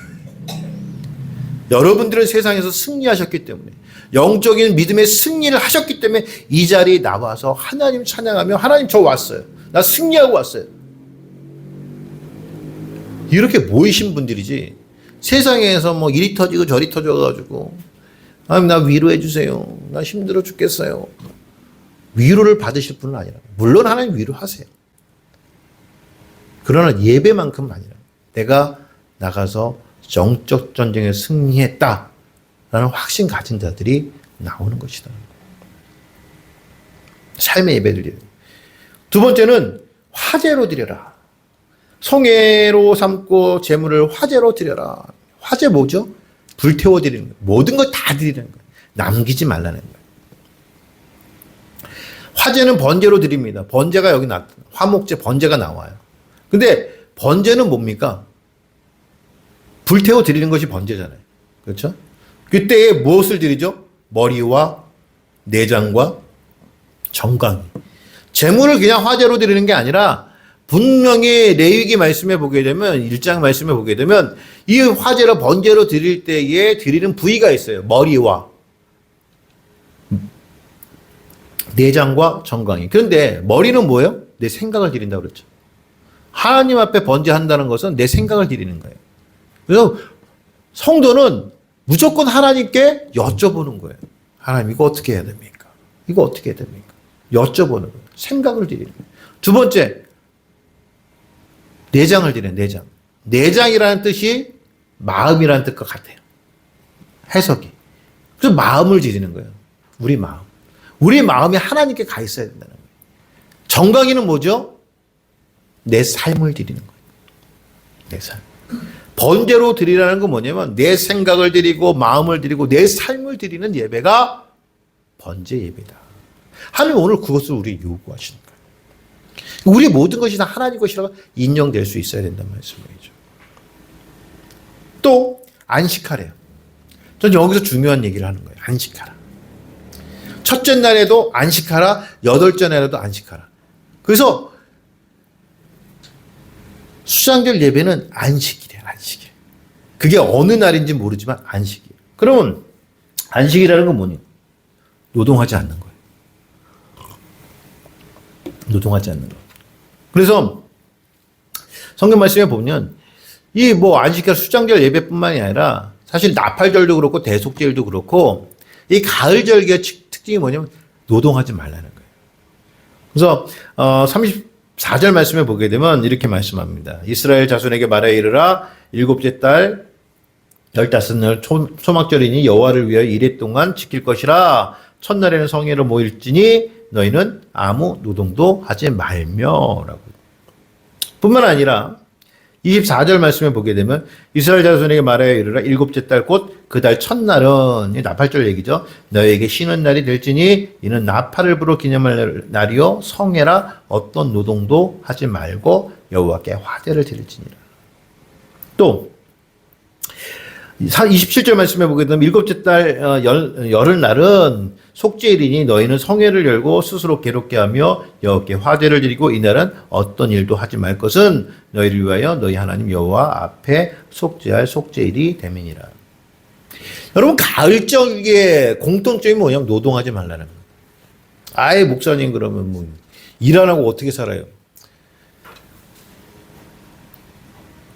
S1: 여러분들은 세상에서 승리하셨기 때문에, 영적인 믿음의 승리를 하셨기 때문에 이 자리에 나와서 하나님 찬양하며 하나님 저 왔어요. 나 승리하고 왔어요. 이렇게 모이신 분들이지 세상에서 이리 터지고 저리 터져가지고 하나님 나 위로해 주세요. 나 힘들어 죽겠어요. 위로를 받으실 분은 아니라. 물론 하나님 위로하세요. 그러나 예배만큼 아니라 내가 나가서 영적 전쟁에 승리했다라는 확신 가진 자들이 나오는 것이다. 삶의 예배를 드려요. 두 번째는 화제로 드려라. 성회로 삼고 제물을 화제로 드려라. 화제 뭐죠? 불태워 드리는 거예요. 모든 걸 다 드리는 거예요. 남기지 말라는 거예요. 화제는 번제로 드립니다. 번제가 여기 화목제 번제가 나와요. 근데 번제는 뭡니까? 불태워 드리는 것이 번제잖아요. 그렇죠? 그때에 무엇을 드리죠? 머리와 내장과 정강이. 제물을 그냥 화제로 드리는 게 아니라 분명히 레위기 말씀에 보게 되면 1장 말씀에 보게 되면 이 화제로 번제로 드릴 때에 드리는 부위가 있어요. 머리와 내장과 정강이. 그런데 머리는 뭐예요? 내 생각을 드린다고 그랬죠. 하나님 앞에 번제한다는 것은 내 생각을 드리는 거예요. 그래서 성도는 무조건 하나님께 여쭤보는 거예요. 하나님 이거 어떻게 해야 됩니까? 이거 어떻게 해야 됩니까? 여쭤보는 거예요. 생각을 드리는 거예요. 두 번째, 내장을 드려요. 내장. 내장이라는 뜻이 마음이라는 뜻과 같아요. 해석이. 그래서 마음을 드리는 거예요. 우리 마음. 우리 마음이 하나님께 가 있어야 된다는 거예요. 정강이는 뭐죠? 내 삶을 드리는 거예요. 내 삶. 번제로 드리라는 건 뭐냐면 내 생각을 드리고 마음을 드리고 내 삶을 드리는 예배가 번제 예배다. 하나님 오늘 그것을 우리 요구하시는 거예요. 우리 모든 것이 다 하나님 것이라고 인정될 수 있어야 된다는 말씀이죠. 또 안식하래요. 전 여기서 중요한 얘기를 하는 거예요. 안식하라. 첫째 날에도 안식하라. 여덟째 날에도 안식하라. 그래서 수장절 예배는 안식이래요. 안식이에요. 그게 어느 날인지 모르지만 안식이에요. 그러면 안식이라는 건 뭐니? 노동하지 않는 거예요. 노동하지 않는 거예요. 그래서 성경 말씀에 보면 이 뭐 안식절 수장절 예배뿐만이 아니라 사실 나팔절도 그렇고 대속절도 그렇고 이 가을절기의 특징이 뭐냐면 노동하지 말라는 거예요. 그래서 34절 말씀에 보게 되면 이렇게 말씀합니다. 이스라엘 자손에게 말하여 이르라 일곱째 달 15날 초막절이니 여호와를 위하여 이레 동안 지킬 것이라 첫날에는 성회로 모일지니 너희는 아무 노동도 하지 말며라고. 뿐만 아니라 24절 말씀에 보게 되면 이스라엘 자손에게 말하여 이르라 일곱째 달 곧 그 달 첫날은 나팔절 얘기죠. 너에게 쉬는 날이 될지니 이는 나팔을 불어 기념할 날이요 성회라 어떤 노동도 하지 말고 여호와께 화제를 드릴지니라. 또 27절 말씀해 보게 되면 일곱째 달 열흘날은 속죄일이니 너희는 성회를 열고 스스로 괴롭게 하며 여호와께 화제를 드리고 이날은 어떤 일도 하지 말 것은 너희를 위하여 너희 하나님 여호와 앞에 속죄할 속죄일이 됨이니라. 여러분 가을절기의 공통점이 뭐냐면 노동하지 말라는 거예요. 아예 목사님 그러면 뭐 일 안 하고 어떻게 살아요?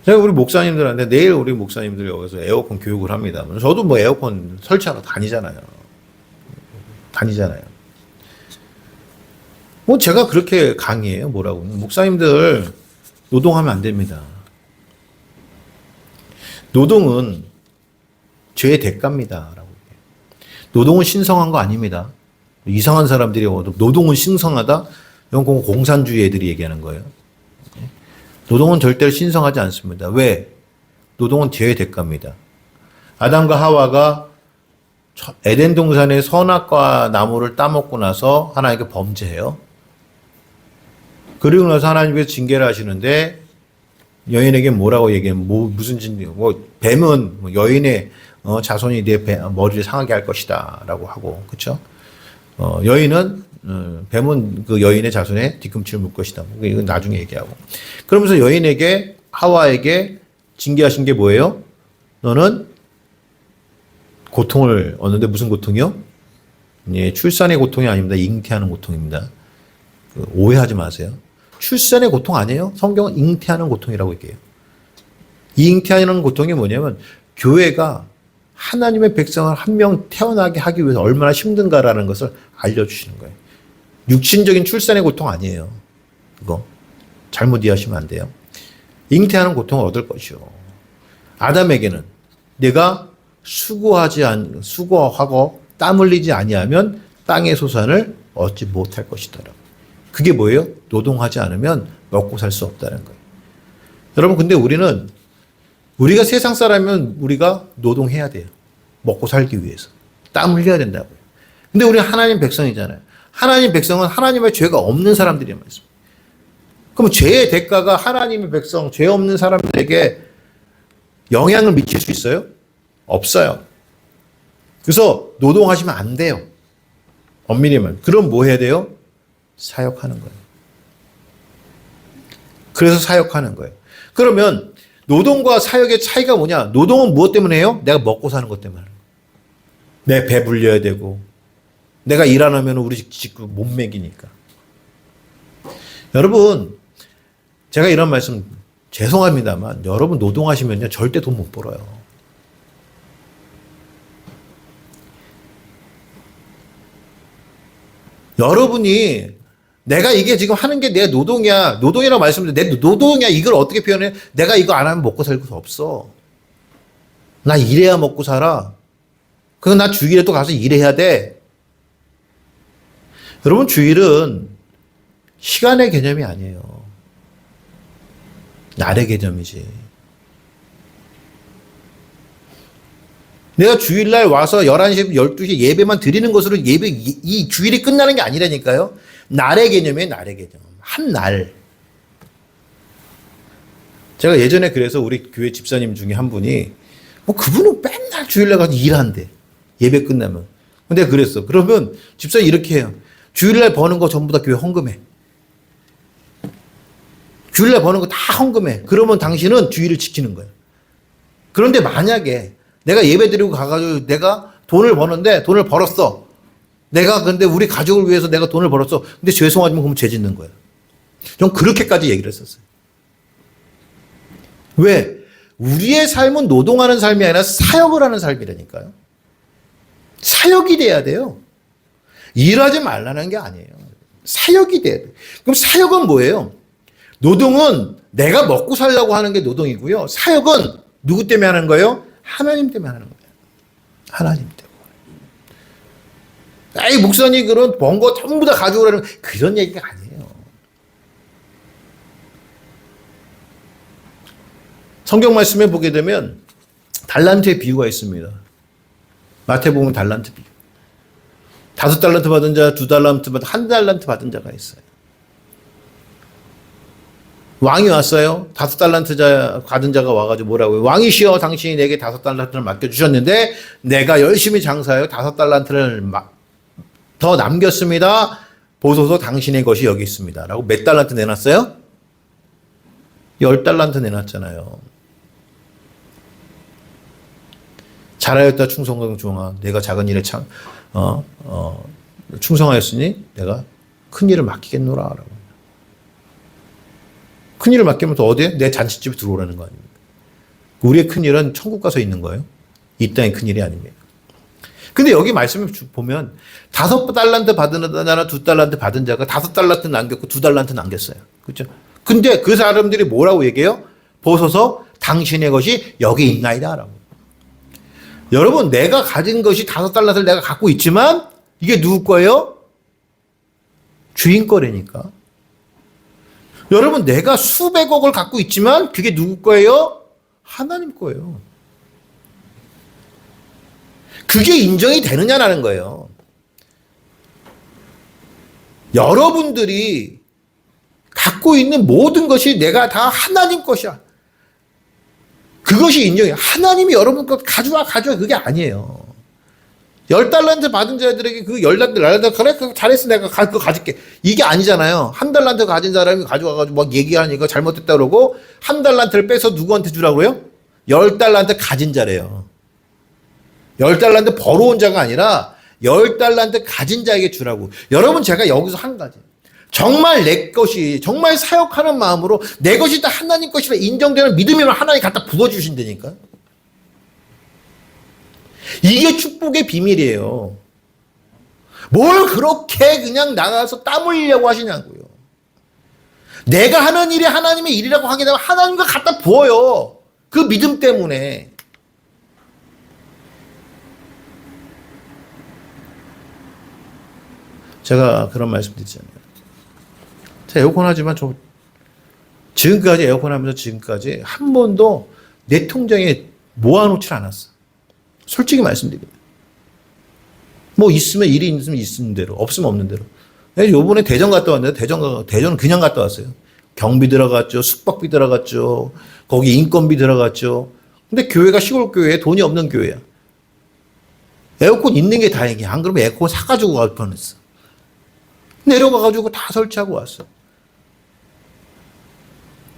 S1: 제가 우리 목사님들한테 내일 우리 목사님들 여기서 에어컨 교육을 합니다. 저도 뭐 에어컨 설치하러 다니잖아요. 뭐 제가 그렇게 강의해요. 뭐라고. 목사님들 노동하면 안 됩니다. 노동은 죄의 대가입니다. 라고. 노동은 신성한 거 아닙니다. 이상한 사람들이 노동은 신성하다? 이건 공산주의 애들이 얘기하는 거예요. 노동은 절대로 신성하지 않습니다. 왜? 노동은 죄의 대가입니다. 아담과 하와가 에덴 동산의 선악과 나무를 따먹고 나서 하나님께 범죄해요. 그리고 나서 하나님께서 징계를 하시는데 여인에게 뭐라고 얘기해요? 무슨 징계? 뱀은 여인의 자손이 내 머리를 상하게 할 것이다 라고 하고, 그쵸? 뱀은 그 여인의 자손의 뒤꿈치를 물 것이다. 이건 나중에 얘기하고. 그러면서 여인에게, 하와에게 징계하신 게 뭐예요? 너는 고통을 얻는데 무슨 고통이요? 예, 출산의 고통이 아닙니다. 잉태하는 고통입니다. 오해하지 마세요. 출산의 고통 아니에요. 성경은 잉태하는 고통이라고 얘기해요. 이 잉태하는 고통이 뭐냐면 교회가 하나님의 백성을 한 명 태어나게 하기 위해서 얼마나 힘든가라는 것을 알려주시는 거예요. 육신적인 출산의 고통 아니에요. 그거 잘못 이해하시면 안 돼요. 잉태하는 고통을 얻을 것이요. 아담에게는 내가 수고하고 땀 흘리지 아니하면 땅의 소산을 얻지 못할 것이더라. 그게 뭐예요? 노동하지 않으면 먹고 살 수 없다는 거예요. 여러분 근데 우리가 세상 사람이면 우리가 노동해야 돼요. 먹고 살기 위해서. 땀 흘려야 된다고요. 근데 우리는 하나님 백성이잖아요. 하나님 백성은 하나님의 죄가 없는 사람들이 말씀. 그럼 죄의 대가가 하나님의 백성, 죄 없는 사람들에게 영향을 미칠 수 있어요? 없어요. 그래서 노동하시면 안 돼요. 엄밀히 말하면. 그럼 뭐 해야 돼요? 사역하는 거예요. 그래서 사역하는 거예요. 그러면 노동과 사역의 차이가 뭐냐? 노동은 무엇 때문에 해요? 내가 먹고 사는 것 때문에 하는 거예요. 내 배 불려야 되고 내가 일 안 하면 우리 집 못 먹이니까. 여러분 제가 이런 말씀 죄송합니다만 여러분 노동하시면요 절대 돈 못 벌어요. 여러분이 내가 이게 지금 하는 게 내 노동이야. 노동이라고 말씀드려. 내 노동이야. 이걸 어떻게 표현해? 내가 이거 안 하면 먹고 살 수 없어. 나 일해야 먹고 살아. 그럼 나 주일에 또 가서 일해야 돼. 여러분, 주일은 시간의 개념이 아니에요. 날의 개념이지. 내가 주일날 와서 11시, 12시 예배만 드리는 것으로 이 주일이 끝나는 게 아니라니까요. 날의 개념이에요, 날의 개념. 한 날. 제가 예전에 그래서 우리 교회 집사님 중에 한 분이, 그분은 맨날 주일날 가서 일한대. 예배 끝나면. 근데 그랬어. 그러면 집사님 이렇게 해요. 주일날 버는 거 전부 다 교회 헌금해. 주일날 버는 거 다 헌금해. 그러면 당신은 주일을 지키는 거예요. 그런데 만약에 내가 예배 드리고 가가지고 내가 돈을 버는데 돈을 벌었어. 내가 근데 우리 가족을 위해서 내가 돈을 벌었어. 근데 죄송하지만 그러면 죄 짓는 거예요. 전 그렇게까지 얘기를 했었어요. 왜? 우리의 삶은 노동하는 삶이 아니라 사역을 하는 삶이라니까요. 사역이 돼야 돼요. 일하지 말라는 게 아니에요. 사역이 돼야 돼요. 그럼 사역은 뭐예요? 노동은 내가 먹고 살려고 하는 게 노동이고요. 사역은 누구 때문에 하는 거예요? 하나님 때문에 하는 거예요. 하나님 때문에. 아이, 목사님 그런 번 거 전부 다 가져오라는 그런 얘기가 아니에요. 성경 말씀에 보게 되면 달란트의 비유가 있습니다. 마태복음 달란트 비유. 5달란트 받은 자, 2달란트 받은, 1달란트 받은 자가 있어요. 왕이 왔어요. 5달란트 받은 자가 와가지고 뭐라고요? 왕이시여, 당신이 내게 5달란트를 맡겨주셨는데 내가 열심히 장사하여 5달란트를 더 남겼습니다. 보소서 당신의 것이 여기 있습니다. 라고 몇 달란트 내놨어요? 10달란트 내놨잖아요. 잘하였다 충성강 중아, 내가 작은 일에 충성하였으니 내가 큰 일을 맡기겠노라. 라고. 큰 일을 맡기면 또 어디에? 내 잔치집에 들어오라는 거 아닙니까? 우리의 큰 일은 천국 가서 있는 거예요. 이 땅의 큰 일이 아닙니다. 근데 여기 말씀을 보면 5달란트 받은 자나 2달란트 받은 자가 5달란트 남겼고 2달란트 남겼어요. 그렇죠? 근데 그 사람들이 뭐라고 얘기해요? 보소서 당신의 것이 여기 있나이다. 라고. 여러분, 내가 가진 것이 5달란트를 내가 갖고 있지만 이게 누구 거예요? 주인 거라니까. 여러분, 내가 수백억을 갖고 있지만 그게 누구 거예요? 하나님 거예요. 그게 인정이 되느냐라는 거예요. 여러분들이 갖고 있는 모든 것이 내가 다 하나님 것이야. 그것이 인정이에요. 하나님이 여러분 것 가져와 그게 아니에요. 10달란트 받은 자들에게 그 10달란트 그래 잘했어 내가 그거 가질게. 이게 아니잖아요. 1달란트 가진 사람이 가져와가지고 막 얘기하니까 잘못됐다 그러고 1달란트를 빼서 누구한테 주라고 그래요? 10달란트 가진 자래요. 10달란트 벌어온 자가 아니라 10달란트 가진 자에게 주라고. 여러분, 제가 여기서 한 가지. 정말 내 것이, 정말 사역하는 마음으로 내 것이 다 하나님 것이라 인정되는 믿음이면 하나님 갖다 부어주신다니까. 이게 축복의 비밀이에요. 뭘 그렇게 그냥 나가서 땀 흘리려고 하시냐고요. 내가 하는 일이 하나님의 일이라고 하게 되면 하나님과 갖다 부어요. 그 믿음 때문에. 제가 그런 말씀 드리잖아요. 제가 에어컨 하지만 지금까지 에어컨 하면서 지금까지 한 번도 내 통장에 모아놓질 않았어. 솔직히 말씀드립니다. 뭐 있으면 일이 있으면 있는 대로, 없으면 없는 대로. 요번에 대전 갔다 왔는데 대전 그냥 갔다 왔어요. 경비 들어갔죠. 숙박비 들어갔죠. 거기 인건비 들어갔죠. 근데 교회가 시골 교회에 돈이 없는 교회야. 에어컨 있는 게 다행이야. 안 그러면 에어컨 사가지고 갈 뻔했어. 내려가가지고 다 설치하고 왔어.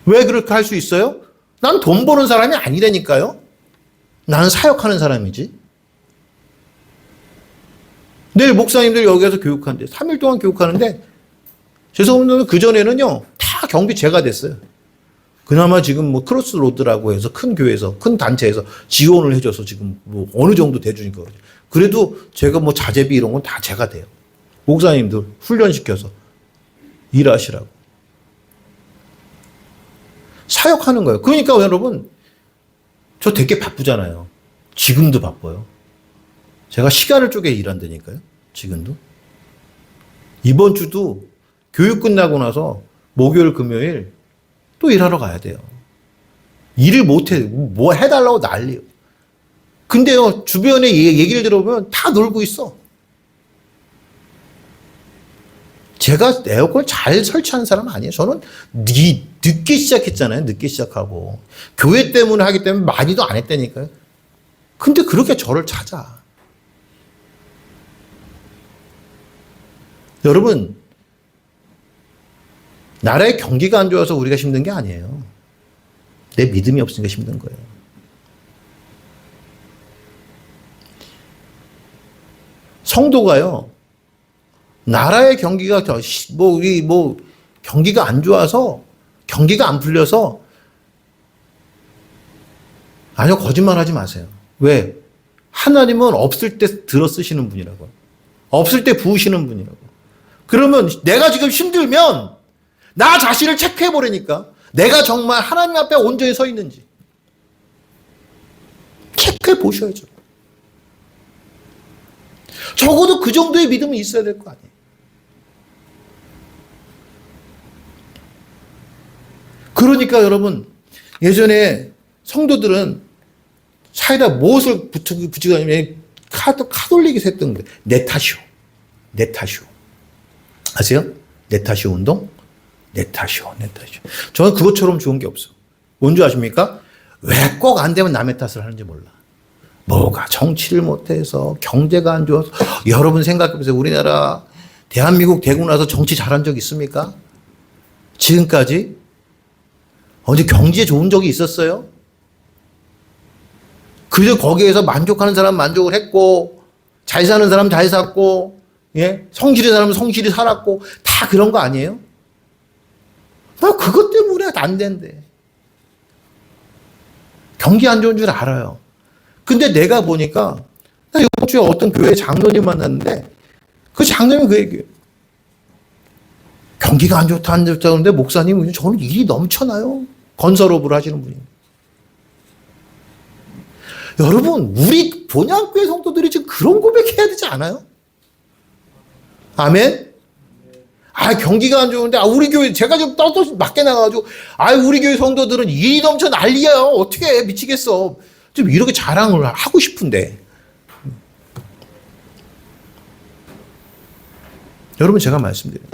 S1: 왜 그렇게 할 수 있어요? 난 돈 버는 사람이 아니라니까요. 나는 사역하는 사람이지. 내일 목사님들 여기에서 교육하는데 3일 동안 교육하는데 죄송합니다. 그전에는요 다 경비 제가 됐어요. 그나마 지금 뭐 크로스로드라고 해서 큰 교회에서 큰 단체에서 지원을 해줘서 지금 뭐 어느 정도 대주니까 그러죠. 그래도 제가 뭐 자재비 이런 건 다 제가 돼요. 목사님들 훈련시켜서 일하시라고. 사역하는 거예요. 그러니까 여러분, 저 되게 바쁘잖아요. 지금도 바빠요. 제가 시간을 쪼개 일한다니까요. 지금도. 이번 주도 교육 끝나고 나서 목요일, 금요일 또 일하러 가야 돼요. 일을 못해. 뭐 해달라고 난리요. 근데요, 주변에 얘기를 들어보면 다 놀고 있어. 제가 에어컨을 잘 설치하는 사람 아니에요. 저는 늦게 시작했잖아요. 늦게 시작하고. 교회 때문에 하기 때문에 많이도 안 했다니까요. 근데 그렇게 저를 찾아. 여러분, 나라의 경기가 안 좋아서 우리가 힘든 게 아니에요. 내 믿음이 없으니까 힘든 거예요. 성도가요, 나라의 경기가 경기가 안 좋아서, 경기가 안 풀려서, 아니요, 거짓말 하지 마세요. 왜? 하나님은 없을 때 들어 쓰시는 분이라고. 없을 때 부으시는 분이라고. 그러면 내가 지금 힘들면 나 자신을 체크해 보라니까. 내가 정말 하나님 앞에 온전히 서 있는지. 체크해 보셔야죠. 적어도 그 정도의 믿음은 있어야 될 거 아니에요. 그러니까 여러분, 예전에 성도들은 사이다 무엇을 붙이고 다니면 카톨릭이 했던 거예요. 내 탓이오. 내 탓이오. 아세요? 내 탓이오 운동? 내 탓이오. 내 탓이오. 저는 그것처럼 좋은 게 없어. 뭔지 아십니까? 왜 꼭 안 되면 남의 탓을 하는지 몰라. 뭐가 정치를 못해서 경제가 안 좋아서. 여러분 생각해보세요. 우리나라 대한민국 되고 나서 정치 잘한 적 있습니까? 지금까지? 언제 경제에 좋은 적이 있었어요? 그저 거기에서 만족하는 사람 만족을 했고, 잘 사는 사람 잘 샀고, 예? 성실한 사람은 성실히 살았고, 다 그런 거 아니에요? 나 그것 때문에 안 된대. 경기 안 좋은 줄 알아요. 근데 내가 보니까, 나 이번 주에 어떤 교회 장로님 만났는데, 그 장로님이 그 얘기예요. 경기가 안 좋다, 안 좋다 그러는데, 목사님, 저는 일이 넘쳐나요. 건설업을 하시는 분이. 여러분, 우리 본향교회 성도들이 지금 그런 고백해야 되지 않아요? 아멘? 경기가 안 좋은데, 우리 교회, 제가 좀 떳떳이 맞게 나가가지고, 우리 교회 성도들은 일이 넘쳐 난리야. 어떻게 해? 미치겠어. 좀 이렇게 자랑을 하고 싶은데. 여러분, 제가 말씀드려요.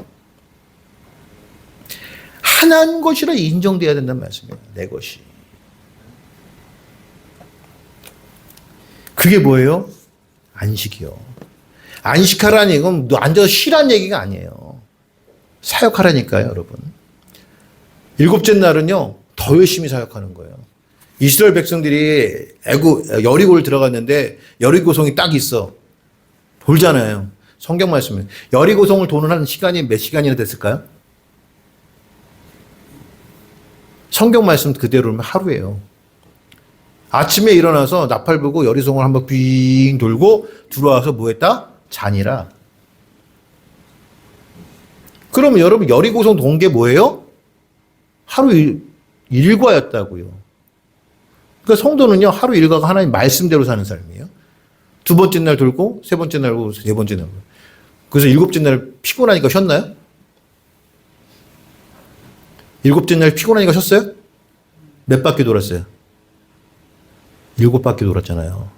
S1: 하나님 것이라 인정돼야 된다는 말씀이에요. 내 것이. 그게 뭐예요? 안식이요. 안식하라는 이건 앉아서 쉬라는 얘기가 아니에요. 사역하라니까요, 여러분. 일곱째 날은요, 더 열심히 사역하는 거예요. 이스라엘 백성들이 여리고를 들어갔는데 여리고성이 딱 있어. 돌잖아요. 성경 말씀에. 여리고성을 도는 한 시간이 몇 시간이나 됐을까요? 성경 말씀 그대로면 하루예요. 아침에 일어나서 나팔 불고 여리고성을 한번 빙 돌고 들어와서 뭐 했다? 잔이라. 그러면 여러분 여리고성 돈 게 뭐예요? 하루 일과였다고요. 그러니까 성도는요, 하루 일과가 하나님 말씀대로 사는 사람이에요. 두 번째 날 돌고, 세 번째 날 돌고, 네 번째 날 돌고. 그래서 일곱째 날 피곤하니까 쉬었나요? 일곱째 날 피곤하니까 쉬었어요? 몇 바퀴 돌았어요? 7바퀴 돌았잖아요.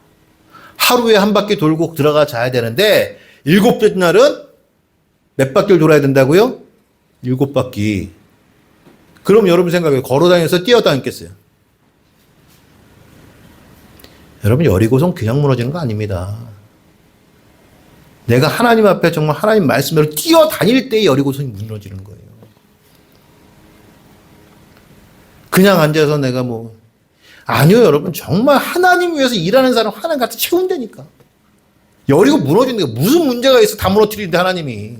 S1: 하루에 한 바퀴 돌고 들어가 자야 되는데, 일곱째 날은 몇 바퀴를 돌아야 된다고요? 7바퀴. 그럼 여러분 생각해요. 걸어다니면서 뛰어다녔겠어요? 여러분, 여리고성 그냥 무너지는 거 아닙니다. 내가 하나님 앞에 정말 하나님 말씀대로 뛰어다닐 때 여리고성이 무너지는 거예요. 그냥 앉아서 내가 아니요, 여러분. 정말 하나님 위해서 일하는 사람 하나님 같이 채운다니까. 여리고 무너지는 게 무슨 문제가 있어? 다 무너뜨리는데 하나님이.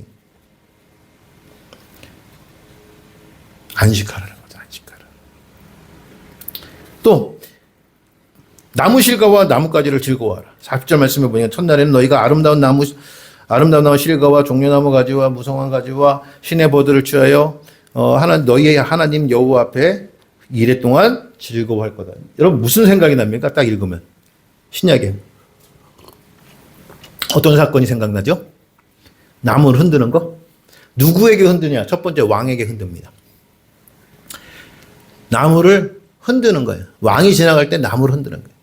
S1: 안식하라는 거죠. 안식하라. 또 나무 실과와 나뭇가지를 즐거워하라. 40절 말씀에 보니까 첫날에는 너희가 아름다운 나무 실과와 종려나무 가지와 무성한 가지와 신의 버들을 취하여 너희의 하나님 여호와 앞에 이래 동안 즐거워할 거다. 여러분 무슨 생각이 납니까? 딱 읽으면 신약에 어떤 사건이 생각나죠? 나무를 흔드는 거? 누구에게 흔드냐? 첫 번째 왕에게 흔듭니다. 나무를 흔드는 거예요. 왕이 지나갈 때 나무를 흔드는 거예요.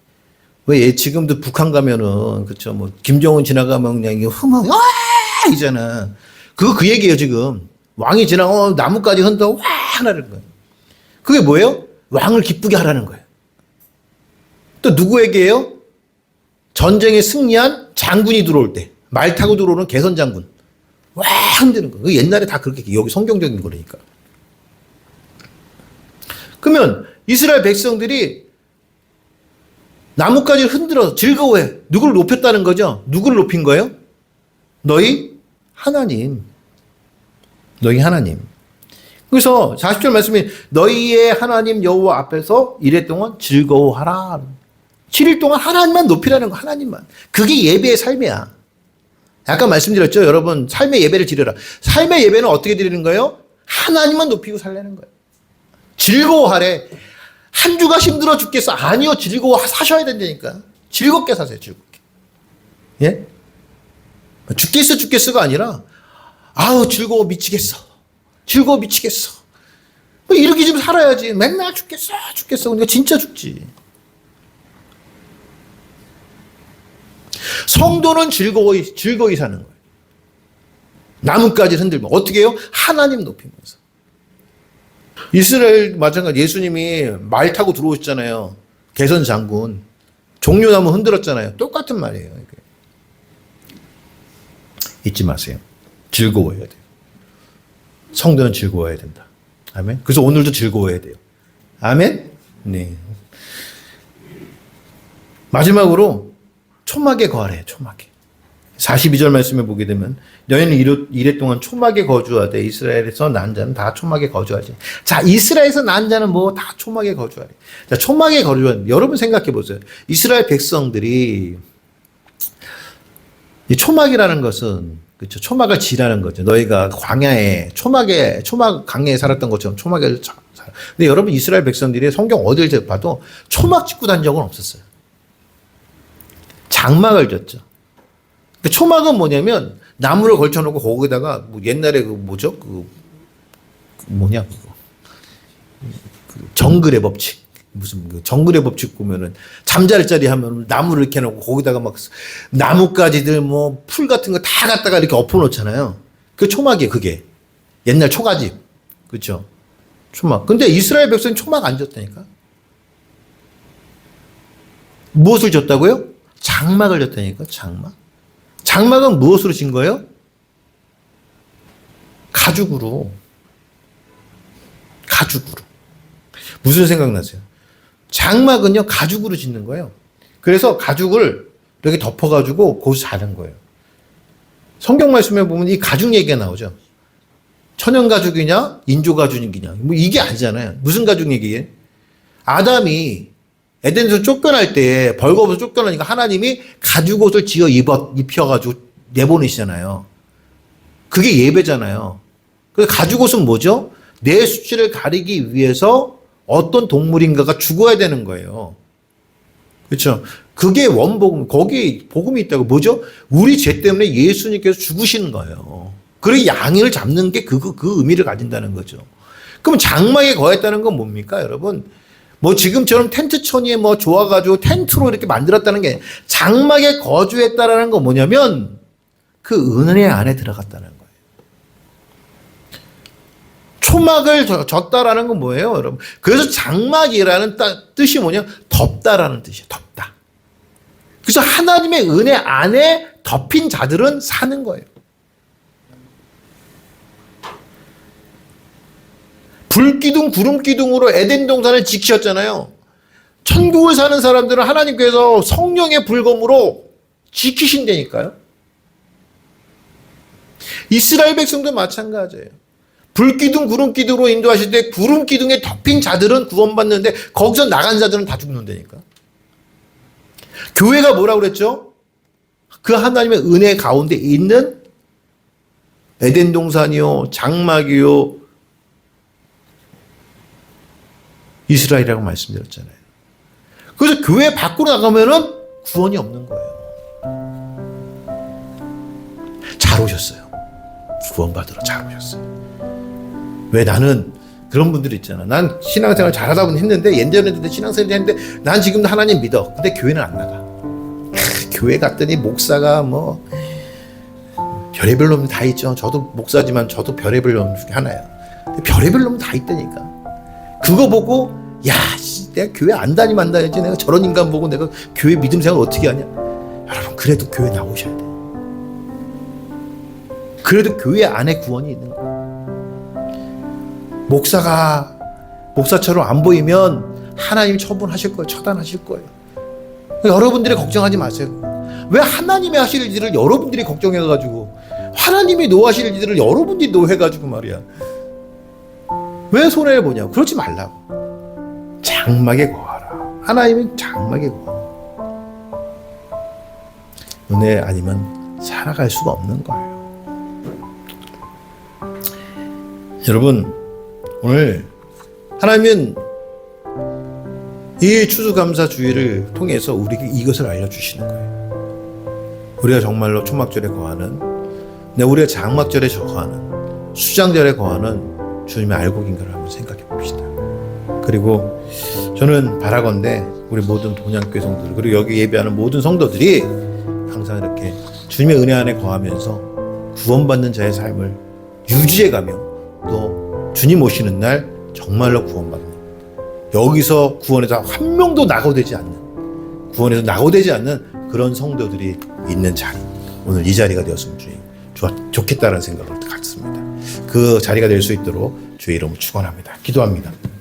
S1: 왜 지금도 북한 가면은 그쵸 뭐 김정은 지나가면 그냥 흥흥 와 이잖아. 그 얘기예요 지금. 왕이 지나가면 나무까지 흔들어 와 하라는 거예요. 그게 뭐예요? 왕을 기쁘게 하라는 거예요. 또 누구에게요? 전쟁에 승리한 장군이 들어올 때 말 타고 들어오는 개선 장군 와 흔드는 거예요. 옛날에 다 그렇게 여기 성경적인 거니까. 그러면 이스라엘 백성들이 나뭇가지를 흔들어 즐거워해. 누구를 높였다는 거죠? 누구를 높인 거예요? 너희 하나님. 너희 하나님. 그래서 40절 말씀이 너희의 하나님 여호와 앞에서 이래 동안 즐거워하라. 7일 동안 하나님만 높이라는 거. 하나님만. 그게 예배의 삶이야. 아까 말씀드렸죠? 여러분 삶의 예배를 드려라. 삶의 예배는 어떻게 드리는 거예요? 하나님만 높이고 살라는 거예요. 즐거워하래. 한 주가 힘들어 죽겠어. 아니요. 즐거워 사셔야 된다니까. 즐겁게 사세요. 즐겁게. 예? 죽겠어가 아니라 아우 즐거워 미치겠어. 즐거워 미치겠어. 뭐 이렇게 좀 살아야지. 맨날 죽겠어. 그러니까 진짜 죽지. 성도는 즐거이 사는 거예요. 나뭇가지 흔들면 어떻게 해요? 하나님 높이면서. 이스라엘 마찬가지 예수님이 말 타고 들어오셨잖아요. 개선 장군. 종려나무 흔들었잖아요. 똑같은 말이에요. 이게. 잊지 마세요. 즐거워해야 돼요. 성도는 즐거워해야 된다. 아멘. 그래서 오늘도 즐거워해야 돼요. 아멘. 네. 마지막으로 초막에 거하래. 초막에. 42절 말씀에 보게 되면 너희는 이래 동안 초막에 거주하되 이스라엘에서 난 자는 다 초막에 거주하지. 자, 이스라엘에서 난 자는 뭐 다 초막에 거주하래. 자, 초막에 거주하는 여러분 생각해 보세요. 이스라엘 백성들이 이 초막이라는 것은 그렇죠. 초막을 지라는 거죠. 너희가 광야에 초막 강야에 살았던 것처럼 초막에 근데 여러분 이스라엘 백성들이 성경 어딜 봐도 초막 짓고 다닌 적은 없었어요. 장막을 졌죠. 초막은 뭐냐면 나무를 걸쳐놓고 거기다가 뭐 옛날에 그 뭐죠? 정글의 법칙. 무슨 정글의 법칙 보면은 잠잘 자리 하면 나무를 이렇게 해놓고 거기다가 막 나뭇가지들 뭐 풀 같은 거 다 갖다가 이렇게 엎어놓잖아요. 그 초막이에요. 그게 옛날 초가집. 그렇죠? 초막. 근데 이스라엘 백성은 초막 안 졌다니까. 무엇을 졌다고요? 장막을 졌다니까. 장막. 장막은 무엇으로 진 거예요? 가죽으로. 무슨 생각나세요? 장막은요, 가죽으로 짓는 거예요. 그래서 가죽을 이렇게 덮어가지고 거기서 자는 거예요. 성경 말씀에 보면 이 가죽 얘기가 나오죠. 천연 가죽이냐, 인조 가죽이냐. 뭐 이게 아니잖아요. 무슨 가죽 얘기예요? 아담이 에덴에서 쫓겨날 때 벌거벗어 쫓겨나니까 하나님이 가죽 옷을 지어 입혀가지고 내보내시잖아요. 그게 예배잖아요. 그래서 가죽 옷은 뭐죠? 내 수치를 가리기 위해서 어떤 동물인가가 죽어야 되는 거예요. 그렇죠? 그게 원복음, 거기에 복음이 있다고. 뭐죠? 우리 죄 때문에 예수님께서 죽으시는 거예요. 그리고 양을 잡는 게 그 의미를 가진다는 거죠. 그럼 장막에 거했다는 건 뭡니까, 여러분? 뭐 지금처럼 텐트천이에 뭐 좋아가지고 텐트로 이렇게 만들었다는 게 장막에 거주했다라는 건 뭐냐면 그 은혜 안에 들어갔다는 거예요. 초막을 졌다라는 건 뭐예요, 여러분? 그래서 장막이라는 뜻이 뭐냐? 덮다라는 뜻이에요. 덮다. 그래서 하나님의 은혜 안에 덮인 자들은 사는 거예요. 불기둥, 구름기둥으로 에덴 동산을 지키셨잖아요. 천국을 사는 사람들은 하나님께서 성령의 불검으로 지키신다니까요. 이스라엘 백성도 마찬가지예요. 불기둥, 구름기둥으로 인도하실 때 구름기둥에 덮인 자들은 구원받는데 거기서 나간 자들은 다 죽는다니까. 교회가 뭐라고 그랬죠? 그 하나님의 은혜 가운데 있는 에덴 동산이요, 장막이요, 이스라엘이라고 말씀드렸잖아요. 그래서 교회 밖으로 나가면은 구원이 없는 거예요. 잘 오셨어요. 구원받으러 잘 오셨어요. 왜 나는 그런 분들 있잖아. 난 신앙생활 잘하다 보니 했는데 예전에도 신앙생활 했는데 난 지금도 하나님 믿어. 근데 교회는 안 나가. 교회 갔더니 목사가 뭐 별의별 놈 다 있죠. 저도 목사지만 저도 별의별 놈 중에 하나야. 별의별 놈 다 있다니까. 그거 보고 야, 내가 교회 안 다니면 안 다니지. 내가 저런 인간 보고 내가 교회 믿음 생활 어떻게 하냐. 여러분 그래도 교회 나오셔야 돼. 그래도 교회 안에 구원이 있는 거야. 목사가 목사처럼 안 보이면 하나님 처분하실 거예요. 처단하실 거예요. 여러분들이 걱정하지 마세요. 왜 하나님이 하실 일을 여러분들이 걱정해가지고 하나님이 노하실 일들을 여러분들이 노해가지고 말이야. 왜 손해를 보냐고. 그러지 말라고. 장막에 거하라. 하나님은 장막에 거하라. 은혜 아니면 살아갈 수가 없는 거예요. 여러분 오늘 하나님은 이 추수감사주의를 통해서 우리에게 이것을 알려주시는 거예요. 우리가 정말로 초막절에 거하는, 우리가 장막절에 거하는, 수장절에 거하는 주님의 알곡인가를 한번 생각해 봅시다. 그리고 저는 바라건대 우리 모든 동양교회 성도들 그리고 여기 예배하는 모든 성도들이 항상 이렇게 주님의 은혜 안에 거하면서 구원받는 자의 삶을 유지해가며 또 주님 오시는 날 정말로 구원받는, 여기서 구원에서 한 명도 낙오되지 않는, 구원에서 낙오되지 않는 그런 성도들이 있는 자리, 오늘 이 자리가 되었으면 좋겠다는 생각을 갖습니다. 그 자리가 될 수 있도록 주의 이름으로 축원합니다. 기도합니다.